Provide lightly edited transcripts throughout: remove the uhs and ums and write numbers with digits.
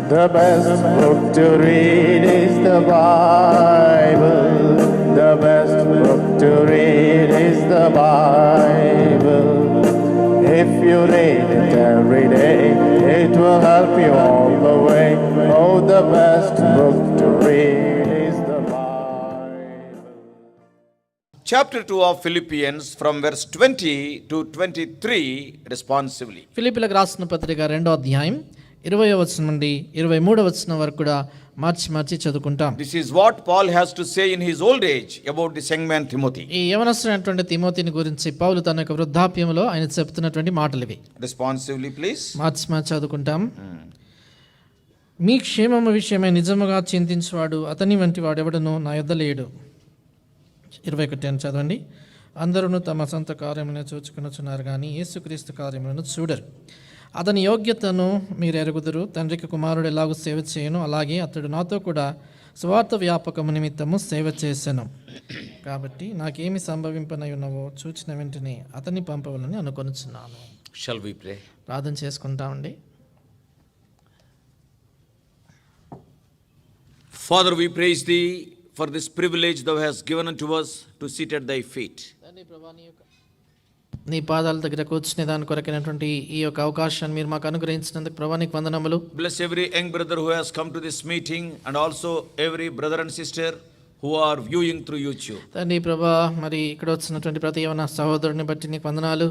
The best book to read is the Bible. The best book to read is the Bible. If you read it every day, it will help you all the way. Oh, the best book to read is the Bible. Chapter 2 of Philippians from verse 20 to 23 responsively. ఫిలిప్పీలకు రాసిన పత్రిక 2వ అధ్యాయం 20వ వచనం నుండి 23వ వచనం వరకు కూడా మార్చి చదువుకుంటాం. This is what Paul has to say in his old age about this young man Timothy. ఈ యవనస్తుడైనటువంటి తిమోతిని గురించి పౌలు తన యొక్క వృద్ధాప్యంలో ఆయన చెప్తున్నటువంటి మాటలు ఇవి. Responsively please. మార్చి చదువుకుంటాం. మీ క్షేమము విషయమై నిజముగా చింతించువాడు అతని వంటి వాడు ఎవడను నా యొద్ద లేడు. 21 అని చదవండి. అందరూ తమ సొంత కార్యములను చూచుకొనుచున్నారు కానీ యేసుక్రీస్తు కార్యములను చూడరు. అతని యోగ్యతను మీరు ఎరుగుదురు. తండ్రికి కుమారుడు ఎలాగూ సేవ చేయను, అలాగే అతడు నాతో కూడా స్వార్థ వ్యాపకము నిమిత్తము సేవ చేశాను. కాబట్టి నాకేమి సంభవింపనై ఉన్నవో చూచిన వెంటనే అతన్ని పంపవాలని అనుకొనుచున్నాను. Shall we pray? ప్రార్థన చేసుకుంటామండి. Father, we praise thee for this privilege thou hast given unto us to sit at thy feet. నీ పాదాల దగ్గర కూర్చునే దాని కొరకైనటువంటి ఈ యొక్క అవకాశాన్ని మీరు మాకు అనుగ్రహించినందుకు ప్రభువా నీకు వందనములు. Bless every young brother who has come to this meeting and also every brother and sister who are viewing through YouTube. తండ్రి ప్రభువా, మరి ఇక్కడ వచ్చినటువంటి ప్రతి యవన సహోదరుని బట్టి నీకు వందనాలు.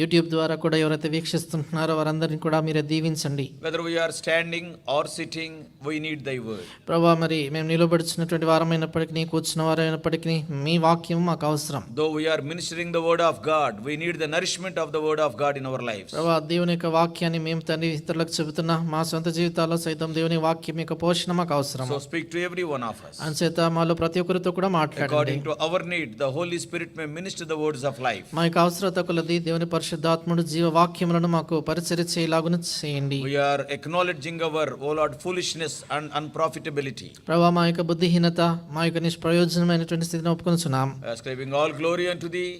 యూట్యూబ్ ద్వారా కూడా ఎవరైతే వీక్షిస్తుంటున్నారో వారందరినీ కూడా మీరే దీవించండి. Whether we are standing or sitting, we need thy word. ప్రభువా, మరి మేము నిలబడుచున్నటువంటి వారమైనప్పటికీ కూర్చున్న వారైనప్పటికీ మీ వాక్యం మాకు అవసరం. Though we are ministering the word of God, we need the nourishment of the word of God in our lives. ప్రభువా, దేవుని యొక్క వాక్యాన్ని మేము తండ్రి ఇతరులకు చెబుతున్నా మా సొంత జీవితాల్లో సైతం దేవుని వాక్యం యొక్క పోషణ మాకు అవసరం. So speak to every one of us. అంచేత మాలో ప్రతి ఒక్కరితో కూడా మాట్లాడండి. According to our need, the Holy Spirit may minister the words of life. మా యొక్క అవసరత కొలది దేవుని పరిశుద్ధాత్ముడు జీవ వాక్యములను మాకు పరిచర్య చేయలాగున చేయండి. We are acknowledging our, O Lord, foolishness and unprofitability. ప్రభువా, మా యొక్క బుద్ధిహీనత, మా యొక్క నిష్ప్రయోజనమైనటువంటి స్థితిని ఒప్పుకొనుచున్నాం. Ascribing all glory unto thee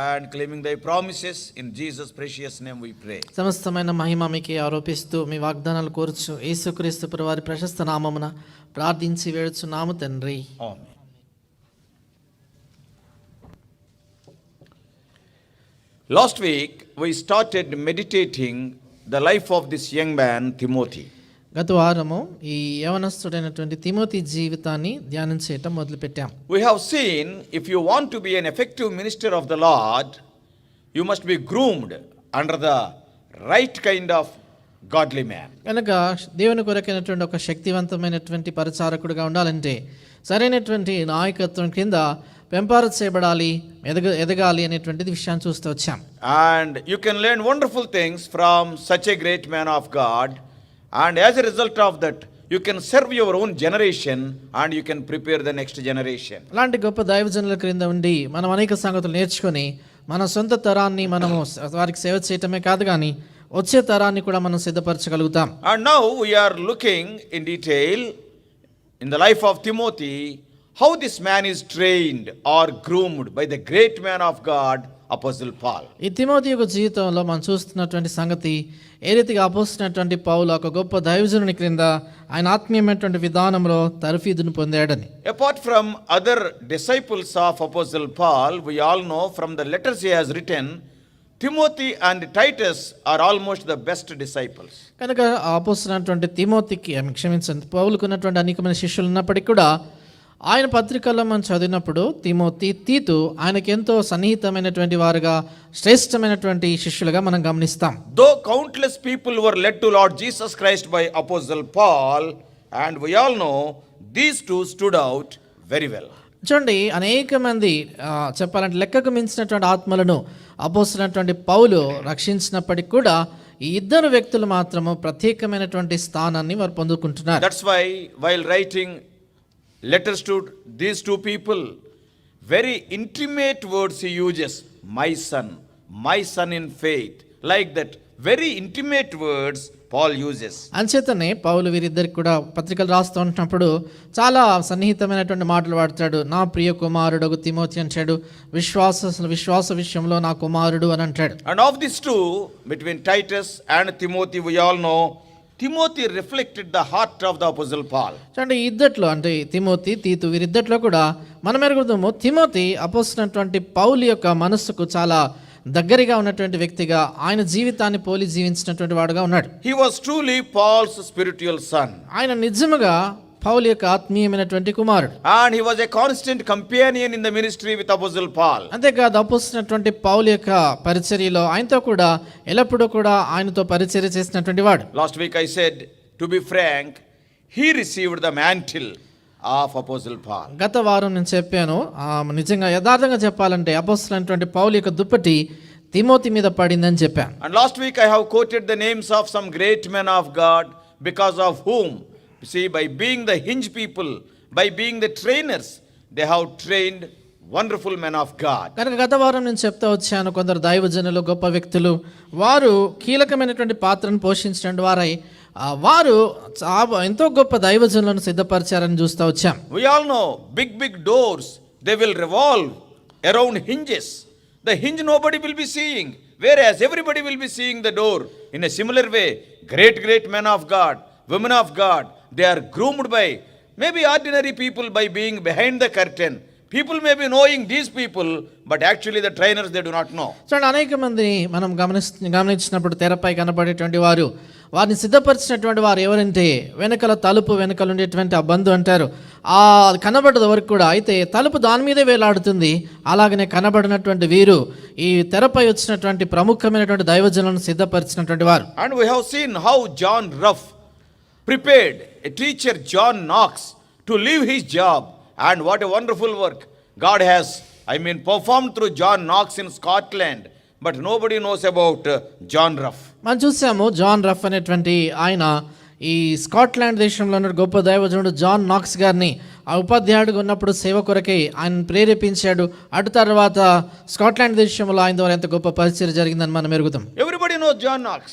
and claiming thy promises, in Jesus' precious name we pray. సమస్తమైన మహిమ మీకే ఆరోపిస్తూ మీ వాగ్దానాలు కోరుచు యేసుక్రీస్తు ప్రభువారి ప్రశస్త నామమున ప్రార్థించి వేడుచున్నాము తండ్రి. Amen. Last week we started meditating the life of this young man Timothy. గత వారము ఈ యవనస్తుడైనటువంటి తిమోతి జీవితాన్ని ధ్యానం చేయటం మొదలుపెట్టాం. We have seen if you want to be an effective minister of the Lord, you must be groomed under the right kind of godly man. కనుక దేవుని కొరకైనటువంటి ఒక శక్తివంతమైనటువంటి పరిచారకుడిగా ఉండాలంటే సరైనటువంటి నాయకత్వం కింద పెంపార చేయబడాలి, ఎదగాలి అనేటువంటిది విషయాన్ని చూస్తూ వచ్చాం. And you can learn wonderful things from such a great man of God, and as a result of that you can serve your own generation and you can prepare the next generation. అలాంటి గొప్ప దైవజనుల క్రింద ఉండి మనం అనేక సంగతులు నేర్చుకొని మన సొంత తరాన్ని మనము వారికి సేవ చేయటమే కాదు కానీ వచ్చే తరాన్ని కూడా మనం సిద్ధపరచగలుగుతాం. And now we are looking in detail in the life of Timothy how this man is trained or groomed by the great man of God, Apostle Paul. ఈ తిమోతి యొక్క జీవితంలో మనం చూస్తున్నటువంటి సంగతి ఏ రీతిగా అపోస్తున్నటువంటి పౌలు ఒక గొప్ప దైవజనుని క్రింద ఆయన ఆత్మీయమైనటువంటి విధానంలో తర్ఫీదును పొందాడని. Apart from other disciples of Apostle Paul, we all know from the letters he has written, Timothy and Titus are almost the best disciples. కనుక అపోస్తున్నటువంటి తిమోతికి క్షమించండి పౌలుకు ఉన్నటువంటి అనేకమైన శిష్యులు ఉన్నప్పటికీ కూడా ఆయన పత్రికల్లో మనం చదివినప్పుడు తిమోతి, తీతు ఆయనకి ఎంతో సన్నిహితమైనటువంటి వారుగా శ్రేష్టమైనటువంటి శిష్యులుగా మనం గమనిస్తాం. Though countless people were led to Lord Jesus Christ by Apostle Paul, and we all know these two stood out very well. చూడండి, అనేక మంది చెప్పాలంటే లెక్కకు మించినటువంటి ఆత్మలను అపోస్తున్నటువంటి పౌలు రక్షించినప్పటికీ కూడా ఈ ఇద్దరు వ్యక్తులు మాత్రము ప్రత్యేకమైనటువంటి స్థానాన్ని వారు పొందుకుంటున్నారు. That's why while writing letters to these two people, very intimate words he uses, my son in faith, like that very intimate words Paul uses. అంచేతనే పౌలు వీరిద్దరికి కూడా పత్రికలు రాస్తూ ఉంటున్నప్పుడు చాలా సన్నిహితమైనటువంటి మాటలు వాడతాడు. నా ప్రియ కుమారుడు తిమోతి అంటాడు, విశ్వాస విషయంలో నా కుమారుడు అని అంటాడు. And of these two, between Titus and Timothy, we all know Timothy reflected the heart of the Apostle Paul. చూడండి ఈ ఇద్దట్లో అంటే తిమోతి తీతు వీరిద్దట్లో కూడా మనం ఎరుగుదాము తిమోతి అపోస్తున్నటువంటి పౌలు యొక్క మనస్సుకు చాలా దగ్గరగా ఉన్నటువంటి వ్యక్తిగా ఆయన జీవితాన్ని పోలి జీవించినటువంటి వాడుగా ఉన్నాడు. He was truly Paul's spiritual son. ఆయన నిజముగా పౌలు యొక్క ఆత్మీయమైనటువంటి కుమారుడు. And he was a constant companion in the ministry with Apostle Paul. అంతేకాదు అపోస్తున్నటువంటి పౌలు యొక్క పరిచర్యలో ఆయనతో కూడా ఎల్లప్పుడూ కూడా ఆయనతో పరిచర్య చేసినటువంటి వాడు. Last week I said, to be frank, he received the mantle of Apostle Paul. గత వారం నేను చెప్పాను నిజంగా యథార్థంగా చెప్పాలంటే అపోస్తులైనటువంటి పౌలు యొక్క దుప్పటి తిమోతి మీద పడిందని చెప్పాను. And last week I have quoted the names of some great men of God, because of whom, see, by being the hinge people, by being the trainers, they have trained wonderful men of God. కనుక గత వారం నేను చెప్తా వచ్చాను, కొందరు దైవజనులు గొప్ప వ్యక్తులు వారు కీలకమైనటువంటి పాత్రను పోషించినటువంటి వారై వారు ఎంతో గొప్ప దైవజనులను సిద్ధపరిచారని చూస్తూ వచ్చాం. We all know big doors, they will revolve around hinges. The hinge nobody will be seeing, whereas everybody will be seeing the door. In a similar way, great men of God, women of God, they are groomed by maybe ordinary people by being behind the curtain. People may be knowing these people, but actually the trainers they do not know. చూడండి అనేక మందిని మనం గమనించినప్పుడు తెరపై కనపడేటువంటి వారు వారిని సిద్ధపరిచినటువంటి వారు ఎవరంటే వెనకల తలుపు వెనకలు ఉండేటువంటి ఆ బంధు అంటారు. ఆ కనబడదు వరకు కూడా, అయితే తలుపు దాని మీదే వేలాడుతుంది. అలాగనే కనబడినటువంటి వీరు ఈ తెరపై వచ్చినటువంటి ప్రముఖమైనటువంటి దైవజనులను సిద్ధపరిచినటువంటి వారు. And we have seen how John Ruff prepared a teacher John Knox to leave his job, and what a wonderful work God has performed through John Knox in Scotland, but nobody knows about John Ruff. మనం చూసాము John Ruff అనేటువంటి ఆయన ఈ Scotland దేశంలో ఉన్న గొప్ప దైవజనుడు John నాక్స్ గారిని ఆ ఉపాధ్యాయుడిగా ఉన్నప్పుడు సేవ కొరకై ఆయన ప్రేరేపించాడు. అటు తర్వాత స్కాట్లాండ్ దేశంలో ఆయన ద్వారా ఎంత గొప్ప పరిచయం జరిగిందని మనం ఎరుగుతాం. Everybody knows John Knox.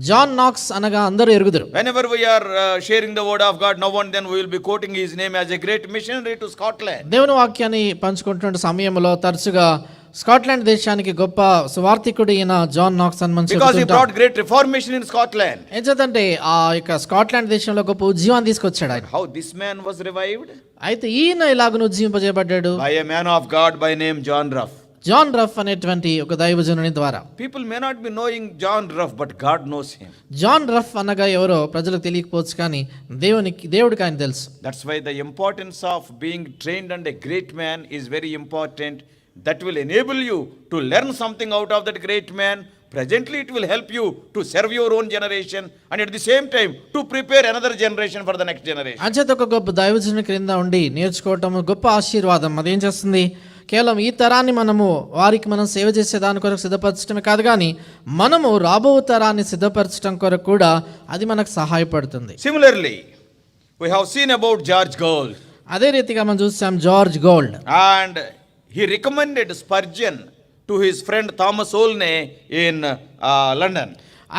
John Knox అనగా అందరూ ఎరుగుదురు. Whenever we are sharing the word of God, now and then we will be quoting his name as a great missionary to Scotland. దేవుని వాక్యాన్ని పంచుకుంటున్న సమయంలో తరచుగా స్కాట్లాండ్ దేశానికి గొప్ప సువార్థికుడు ఈయన జాన్ నాక్స్ అని మనం చెప్తుంటాం. Because he brought great reformation in Scotland. ఏం చేద్దంటే ఆ యొక్క స్కాట్లాండ్ దేశంలో గొప్ప ఉజ్జీవాన్ని తీసుకొచ్చాడు ఆయన. How this man was revived? అయితే ఈయన ఇలాగను ఉజ్జీవింపజేయబడ్డాడు By a man of God by name John Ruff. John Ruff అనేటువంటి ఒక దైవజనుని ద్వారా. People may not be knowing John Ruff, but God knows him. John Ruff అనగా ఎవరో ప్రజలకు తెలియకపోవచ్చు, కానీ దేవుడికి ఆయన తెలుసు. That's why the importance of being trained under a great man is very important. That will enable you to learn something out of that great man. Presently it will help you to serve your own generation, and at the same time to prepare another generation for the next generation. అంచేత ఒక గొప్ప దైవజనుని క్రింద ఉండి నేర్చుకోవటం గొప్ప ఆశీర్వాదం. అదేం చేస్తుంది, కేవలం ఈ తరాన్ని వారికి మనం సేవ చేసే దాని కొరకు సిద్ధపరచడమే కాదు, కానీ మనము రాబో తరాన్ని సిద్ధపరచడం కొరకు కూడా అది మనకు సహాయపడుతుంది. Similarly, we have seen about George Gould. అదే రీతిగా మనం చూసాం George gold. And he recommended Spurgeon to his friend Thomas Olney in London.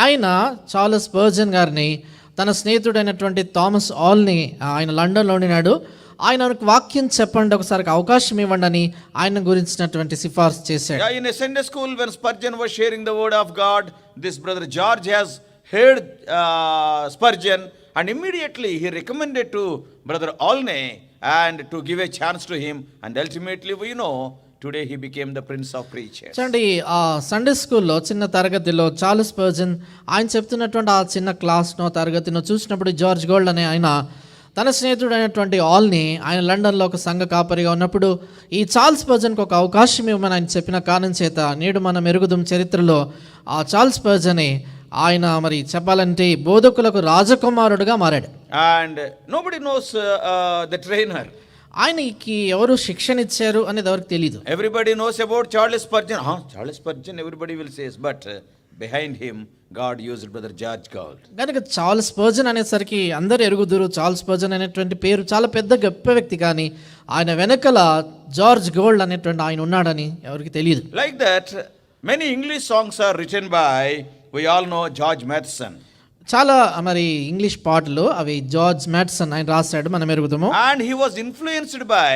ఆయన చార్లెస్ స్పర్జన్ గారిని తన స్నేహితుడైనటువంటి థామస్ ఆల్ని ఆయన లండన్లో ఉండినాడు. ఆయనకు వాక్యం చెప్పండి, ఒకసారి అవకాశం ఇవ్వండి అని ఆయన గురించినటువంటి సిఫార్సు చేశాడు. In a Sunday school when Spurgeon was sharing the word of God, this brother George has heard Spurgeon, and immediately he recommended to brother Olney and to give a chance to him, and ultimately we know today he became the prince of preachers. చూడండి ఆ Sunday స్కూల్లో చిన్న తరగతిలో Charles Spurgeon ఆయన చెప్తున్నటువంటి ఆ చిన్న క్లాస్నో తరగతినో చూసినప్పుడు జార్జ్ గోల్డ్ అనే ఆయన తన స్నేహితుడైనటువంటి ఆల్ని ఆయన లండన్లో ఒక సంఘ కాపరిగా ఉన్నప్పుడు ఈ చార్లెస్ స్పర్జన్కి ఒక అవకాశం ఇవ్వమని ఆయన చెప్పిన కారణం చేత నేడు మనం ఎరుగుదాం చరిత్రలో ఆ చార్లెస్ స్పర్జనే ఆయన మరి చెప్పాలంటే బోధకులకు రాజకుమారుడుగా మారాడు. And nobody knows the trainer. ఆయనకి ఎవరు శిక్షణ ఇచ్చారు అనేది ఎవరికి తెలియదు. Everybody knows about Charles Spurgeon. Charles Spurgeon everybody will say, but behind him God used brother George Gould. కనుక చార్లెస్ స్పర్జన్ అనేసరికి అందరు ఎరుగుదురు. చార్లెస్ స్పర్జన్ అనేటువంటి పేరు చాలా పెద్ద గొప్ప వ్యక్తి, కానీ ఆయన వెనకల జార్జ్ గోల్డ్ అనేటువంటి ఆయన ఉన్నాడని ఎవరికి తెలియదు. Like that, many English songs are written by, we all know, George Matheson. చాలా మరి ఇంగ్లీష్ పాటలు అవి జార్జ్ మ్యాట్సన్ ఆయన రాశాడు, మనం ఎరుగుతాము. And he was influenced by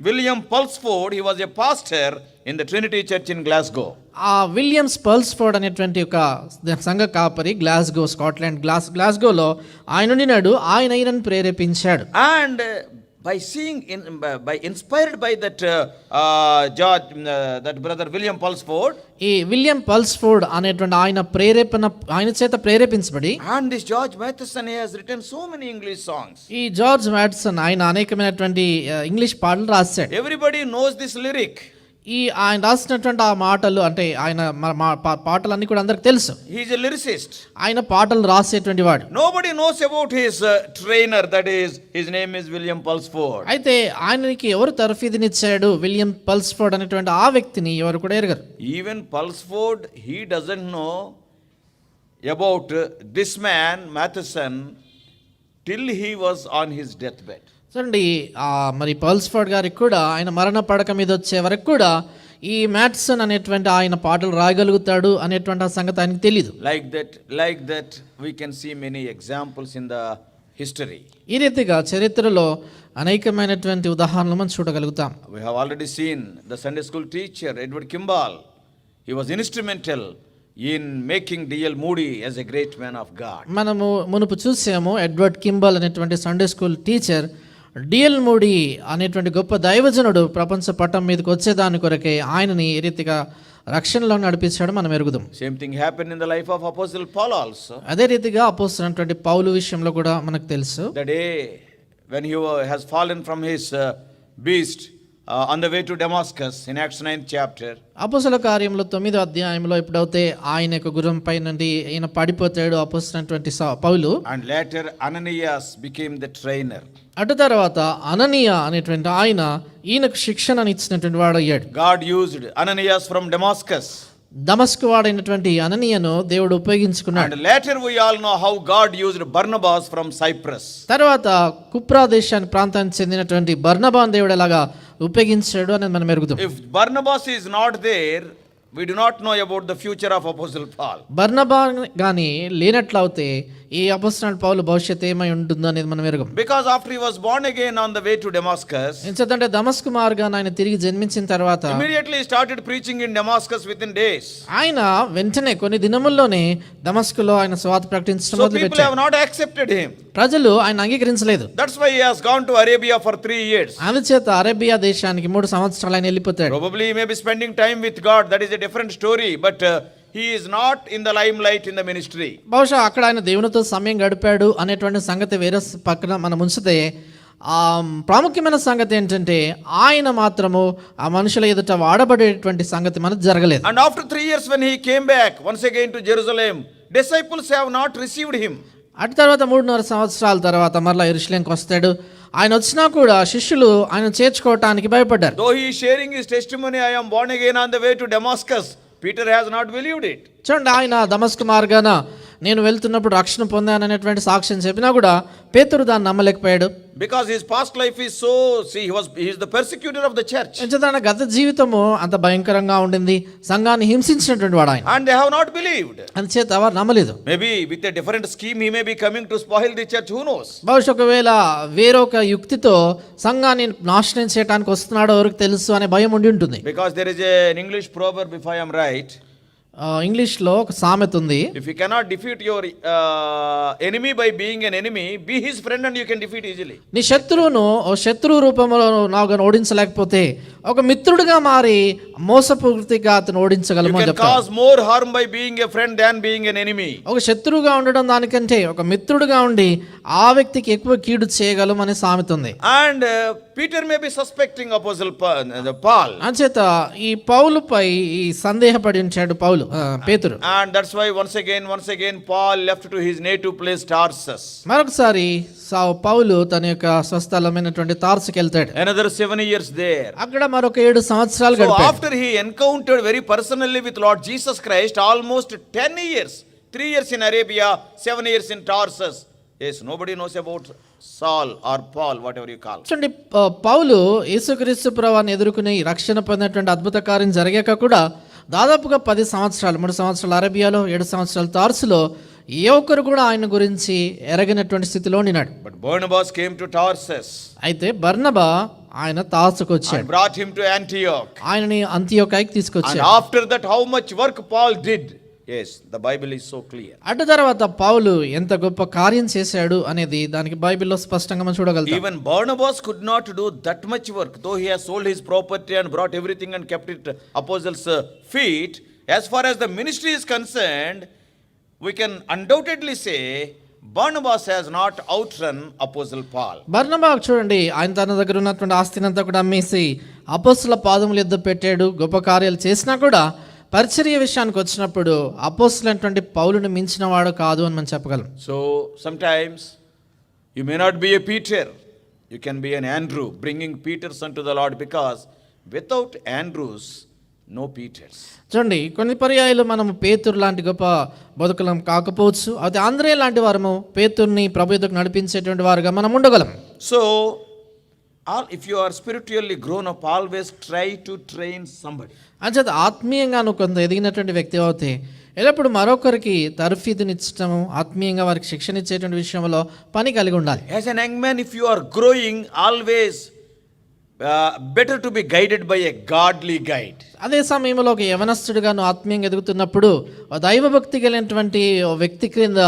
William Pulsford. He was a pastor in the Trinity Church in Glasgow. ఆ Williams పల్స్ఫోర్డ్ అనేటువంటి ఒక సంఘ కాపరి గ్లాస్గో, స్కాట్లాండ్ గ్లాస్గోలో ఆయన ఉండినాడు. ఆయనను ప్రేరేపించాడు. And by seeing, by inspired by that George, that brother William Pulsford. ఈ William పల్స్ఫోర్డ్ అనేటువంటి ఆయన చేత ప్రేరేపించబడి, And this George Matheson, he has written so many English songs. ఈ జార్జ్ మ్యాట్సన్ ఆయన అనేకమైనటువంటి ఇంగ్లీష్ పాటలు రాశాడు. Everybody knows this lyric. ఆయన రాసినటువంటి ఆ మాటలు అంటే ఆయన పాటలన్నీ కూడా అందరికి తెలుసు. He is a lyricist. ఆయన పాటలు రాసేటువంటి వాడు. Nobody knows about his trainer, that is, his name is William Pulsford. అయితే ఆయనకి ఎవరు తర్ఫీదునిచ్చాడు విలియం పల్స్ఫోర్డ్ అనేటువంటి ఆ వ్యక్తిని ఎవరు కూడా ఎరగరు. Even Pulsford, he doesn't know about this man Matheson till he was on his deathbed. చూడండి, మరి పల్స్ఫోర్డ్ గారికి కూడా ఆయన మరణ పడక మీద వచ్చే వరకు కూడా ఈ మ్యాట్సన్ అనేటువంటి ఆయన పాటలు రాయగలుగుతాడు అనేటువంటి ఆ సంగతి ఆయనకు తెలియదు. Like that we can see many examples in the history. ఈ రీతిగా చరిత్రలో అనేకమైనటువంటి ఉదాహరణలు మనం చూడగలుగుతాం. We have already seen the Sunday school teacher Edward Kimball. He was instrumental in making D.L. Moody as a great man of God. మనము మునుపు చూసాము ఎడ్వర్డ్ కింబల్ అనేటువంటి Sunday school teacher DL moody అనేటువంటి గొప్ప దైవజనుడు ప్రపంచ పటం మీదకి వచ్చేదాని కొరకే ఆయనని ఈ రీతిగా రక్షణలో నడిపించాడు, మనం ఎరుగుదాం. Same thing happened in the life of Apostle Paul also. అదే రీతిగా అపోస్తలుడైనటువంటి పౌలు విషయంలో కూడా మనకు తెలుసు. The day when he has fallen from his beast on the way to Damascus in Acts 9th chapter. అపోస్తల కార్యములు 9వ అధ్యాయంలో ఎప్పుడైతే ఆయన యొక్క గుర్రం పై నుండి ఈయన పడిపోతాడు అపోస్తలుడైనటువంటి పౌలు. And later Ananias became the trainer. అటు తర్వాత అననీయ అనేటువంటి ఆయన ఈయనకు శిక్షణ ఇచ్చినటువంటి వాడు అయ్యాడు. God used Ananias from Damascus. దమస్కు వాడైనటువంటి అననీయను దేవుడు ఉపయోగించుకున్నాడు. And later we all know how God used Barnabas from Cyprus. తర్వాత కుప్రా దేశానికి ప్రాంతానికి చెందినటువంటి బర్నబాను దేవుడు ఎలాగా ఉపయోగించాడు అనేది మనం ఎరుగుతాం. If Barnabas is not there, we do not know about the future of Apostle Paul. బర్నబా గాని లేనట్లయితే ఈ అపోస్తలుడైన పౌలు భవిష్యత్తు ఏమై ఉంటుందో అనేది మనం ఎరుగం. Because after he was born again on the way to Damascus, ఎందుకంటే దమస్కు మార్గాన ఆయన తిరిగి జన్మించిన తర్వాత immediately he started preaching in Damascus within days. ఆయన వెంటనే కొన్ని దినముల్లోనే దమస్కులో ఆయన సువార్త ప్రకటించడం So people మొదలుపెట్టారు. have not accepted him. ప్రజలు ఆయన అంగీకరించలేదు. That's why he has gone to Arabia for 3 years. అందుచేత అరేబియా దేశానికి 3 సంవత్సరాలు ఆయన వెళ్ళిపోతాడు. Probably he may be spending time with God. That is a different story. But he is not in the limelight in the ministry. బహుశా అక్కడ ఆయన దేవునితో సమయం గడిపాడు అనేటువంటి సంగతి వేరే పక్కన మనం ఉంచితే, ఆ ప్రాముఖ్యమైన సంగతి ఏంటంటే ఆయన మాత్రము ఆ మనుషుల ఎదుట వాడబడేటువంటి సంగతి మనకు జరగలేదు. And after 3 years when he came back once again to Jerusalem, disciples have not received him. అటు తర్వాత 3.5 సంవత్సరాల తర్వాత మరలా యెరూషలేముకి వస్తాడు. ఆయన వచ్చినా కూడా శిష్యులు ఆయన చేర్చుకోవటానికి భయపడ్డారు. Though he is sharing his testimony, I am born again on the way to Damascus, Peter has not believed it. చూడండి, ఆయన దమస్కు మార్గాన నేను వెళ్తున్నప్పుడు రక్షణ పొందాను అనేటువంటి సాక్ష్యం చెప్పినా కూడా పేతురు దాన్ని నమ్మలేకపోయాడు. Because his past life is so, he is the persecutor of the church. తన గత జీవితము అంత భయంకరంగా ఉండింది, సంఘాన్ని హింసించినటువంటి వాడు ఆయన. And they have not believed. అందుచేత వారు నమ్మలేదు. Maybe with a different scheme he may be coming to spoil the church, who knows. బహుశా ఒకవేళ వేరొక యుక్తితో సంఘాన్ని నాశనం చేయడానికి వస్తున్నాడో ఎవరికి తెలుసు అనే భయం ఉండి ఉంటుంది. Because there is an English proverb, if I am right. ఇంగ్లీష్లో ఒక సామెత ఉంది. If you cannot defeat your enemy by being an enemy, be his friend and you can defeat easily. నీ శత్రువును శత్రువు రూపంలో నాకు ఓడించలేకపోతే ఒక మిత్రుడిగా మారి మోసపూర్తిగా అతను ఓడించగలము అని చెప్తారు. You can cause more harm by being a friend than being an enemy. ఒక శత్రువుగా ఉండడం దానికంటే ఒక మిత్రుడిగా ఉండి ఆ వ్యక్తికి ఎక్కువ కీడు చేయగలం అనే సామెత ఉంది. And Peter may be suspecting Apostle Paul. అంచేత ఈ పౌలుపై ఈ సందేహపడి ఉంచాడు పేతురు. And that's why once again Paul left to his native place Tarsus. మరొకసారి పౌలు తన యొక్క స్వస్థలమైనటువంటి తార్సుకి వెళ్తాడు. Another 7 years there. అక్కడ మరొక 7 సంవత్సరాలు So గడిపాడు. after he encountered very personally with Lord Jesus Christ, almost 10 years, 3 years in Arabia, 7 years in Tarsus. Yes, nobody knows about Saul or Paul, whatever you call. చూడండి, పౌలు యేసుక్రీస్తు ప్రభువుని ఎదుర్కొని రక్షణ పొందినటువంటి అద్భుత కార్యం జరిగాక కూడా దాదాపుగా 10 సంవత్సరాలు, 3 సంవత్సరాలు అరేబియాలో, 7 సంవత్సరాలు తార్సులో ఏ ఒక్కరు కూడా ఆయన గురించి ఎరగినటువంటి స్థితిలో ఉన్నాడు. But Barnabas came to Tarsus అయితే బర్నబా ఆయన తార్సుకు and వచ్చాడు, brought him to Antioch. ఆయనని అంతియోకాయికి And తీసుకొచ్చాడు. after that, how much work Paul did? Yes, the Bible is so clear. అటు తర్వాత పౌలు ఎంత గొప్ప కార్యం చేశాడు అనేది దానికి బైబిల్లో స్పష్టంగా మనం చూడగలుగుతాం. Even Barnabas could not do that much work, though he has sold his property and brought everything and kept it apostles' feet. As far as the ministry is concerned, we can undoubtedly say Barnabas has not outrun Apostle Paul. బర్నబా చూడండి, ఆయన తన దగ్గర ఉన్నటువంటి ఆస్తినంతా కూడా అమ్మేసి అపోస్తుల పాదముల యొద్ద పెట్టాడు, గొప్ప కార్యాలు చేసినా కూడా పరిచర్య విషయానికి వచ్చినప్పుడు అపోస్తులైనటువంటి పౌలుని మించిన వాడు కాదు అని మనం చెప్పగలం. So sometimes you may not be a Peter, you can be an Andrew, bringing Peters unto the Lord, because without Andrews, no Peters. చూడండి, కొన్ని పర్యాయాలు మనం పేతురు లాంటి గొప్ప బతుకులం కాకపోవచ్చు, అయితే ఆంధ్రే లాంటి వారము పేతుర్ని ప్రభు యొద్దకు నడిపించేటువంటి వారుగా మనం ఉండగలం. So if you are spiritually grown up, always try to train somebody. అంచేత ఆత్మీయంగా నువ్వు కొంత ఎదిగినటువంటి వ్యక్తి అవుతే ఎల్లప్పుడు మరొకరికి తర్ఫీదునిచ్చటము, ఆత్మీయంగా వారికి శిక్షణ ఇచ్చేటువంటి విషయంలో పని కలిగి ఉండాలి. As an young man, if you are growing, always better to be guided by a godly guide. అదే సమయంలో ఒక యవనస్తుడిగా నువ్వు ఆత్మీయంగా ఎదుగుతున్నప్పుడు దైవభక్తి కలిగినటువంటి వ్యక్తి క్రింద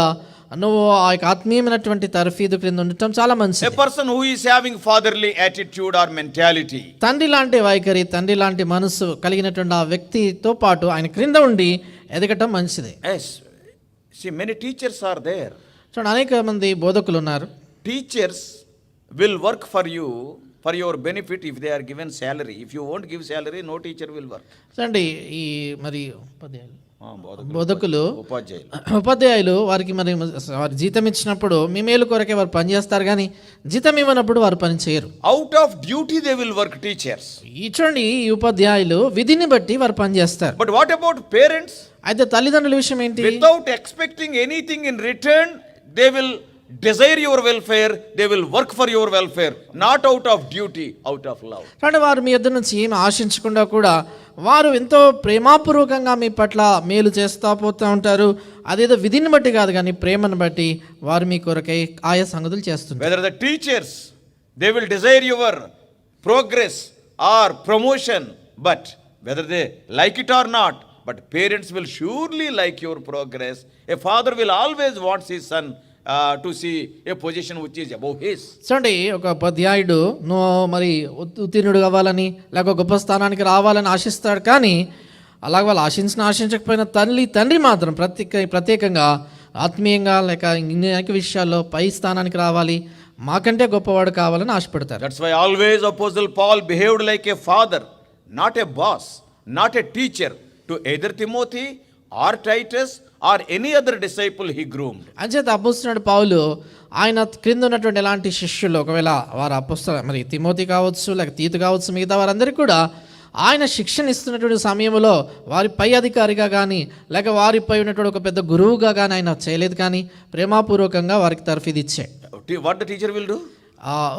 నువ్వు ఆ యొక్క ఆత్మీయమైనటువంటి తర్ఫీదు క్రింద ఉండటం చాలా A మంచిది. person who is having fatherly attitude or mentality. తండ్రి లాంటి వైఖరి, తండ్రి లాంటి మనసు కలిగినటువంటి ఆ వ్యక్తితో పాటు ఆయన క్రింద ఉండి ఎదగటం మంచిది. Yes, see, many teachers are there. చూడండి, అనేక మంది బోధకులు ఉన్నారు. Teachers will work for you for your benefit if they are given salary. If you won't give salary, no teacher will work. చూడండి, ఈ మరి బోధకులు ఉపాధ్యాయులు ఉపాధ్యాయులు వారికి మరి వారి జీతం ఇచ్చినప్పుడు మీ మేలు కొరకే వారు పని చేస్తారు, కానీ జీతం ఇవ్వనప్పుడు వారు పని చేయరు. out of duty they will work, teachers. ఈ చూడండి, ఈ ఉపాధ్యాయులు విధిని బట్టి వారు పని చేస్తారు. But what about parents? అయితే తల్లిదండ్రుల విషయం ఏంటి? Without expecting anything in return, they will desire your welfare, they will work for your welfare, not out of duty, out of love. అంటే వారు మీ యొద్ద నుంచి ఏమి ఆశించకుండా కూడా వారు ఎంతో ప్రేమాపూర్వకంగా మీ పట్ల మేలు చేస్తూ పోతూ ఉంటారు. అదేదో విధిని బట్టి కాదు, కానీ ప్రేమను బట్టి వారు మీ కొరకై ఆయా సంగతులు చేస్తుంటారు. Whether the teachers, they will desire your progress or promotion, but whether they like it or not, but parents will surely like your progress. A father will always want his son to see a position which is above his. చూడండి, ఒక ఉపాధ్యాయుడు నువ్వు మరి ఉత్తీర్ణుడు కావాలని లేక గొప్ప స్థానానికి రావాలని ఆశిస్తాడు, కానీ అలాగ వాళ్ళు ఆశించకపోయిన తండ్రి మాత్రం ప్రత్యేకంగా ఆత్మీయంగా లేక అనేక విషయాల్లో పై స్థానానికి రావాలి, మాకంటే గొప్పవాడు కావాలని ఆశపడతారు. That's why always Apostle Paul behaved like a father, not a boss, not a teacher, to either Timothy or Titus or any other disciple he groomed. అంచేత అపోస్తలుడు పౌలు ఆయన క్రింద ఉన్నటువంటి ఎలాంటి శిష్యులు, ఒకవేళ వారు అపోస్తలు మరి తిమోతి కావచ్చు లేక తీతు కావచ్చు, మిగతా వారందరికీ కూడా ఆయన శిక్షణ ఇస్తున్నటువంటి సమయంలో వారి పై అధికారిగా కానీ లేక వారిపై ఉన్నటువంటి ఒక పెద్ద గురువుగా కానీ ఆయన చేయలేదు, కానీ ప్రేమాపూర్వకంగా వారికి తర్ఫీదు ఇచ్చే. What the teacher will do?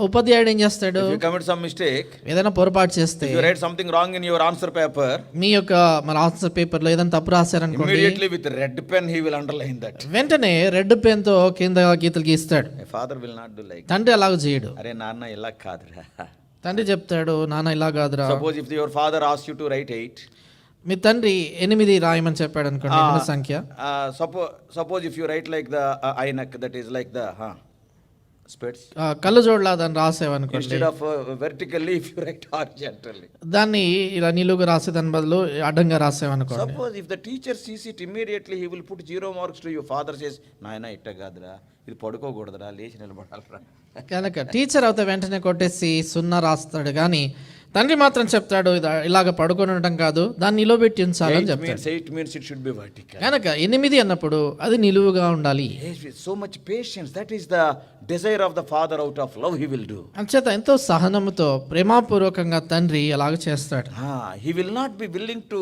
ఉపాధ్యాయుడు ఏం చేస్తాడు? If you commit some mistake, ఏదైనా పొరపాటు చేస్తే, if you write something wrong in your answer paper, మీ యొక్క మన ఆన్సర్ పేపర్లో ఏదైనా తప్పు రాశారనుకోండి, immediately with red pen he will underline that. వెంటనే రెడ్ పెన్ తో కింద గీతలు గీస్తాడు. A father will not do like that. తండ్రి అలాగ చేయడు. అరే నాన్న ఇలా కాదురా. తండ్రి చెప్తాడు, నాన్న ఇలా కాదురా. Suppose if your father asks you to write 8, మీ తండ్రి 8 రాయమని చెప్పాడు అనుకోండి, 8 సంఖ్య. suppose if you write like the ainak, that is like the spits, కళ్ళు జోడ్లా దాన్ని రాసేవనుకోండి, instead of vertically, if you write horizontally, దాన్ని ఇలా నిలువుగా రాసే దాని బదులు అడ్డంగా రాసేవనుకోండి. suppose if the teacher sees it, immediately he will put 0 marks to you. Father says, నాయనా ఇట్ట కాదురా, ఇది పడుకోకూడదురా, లేచి నిలబడాలరా. కనుక టీచర్ అయితే వెంటనే కొట్టేసి 0 రాస్తాడు, కానీ తండ్రి మాత్రం చెప్తాడు ఇలాగ పడుకొని ఉండటం కాదు, దాన్ని నిలబెట్టి ఉంచాలని చెప్తాడు. 8 means it should be vertical. కనుక 8 అన్నప్పుడు అది నిలువుగా ఉండాలి. Yes, with so much patience, that is the desire of the father. Out of love he will do. అంచేత ఎంతో సహనముతో ప్రేమపూర్వకంగా తండ్రి అలాగ చేస్తాడు. He will not be willing to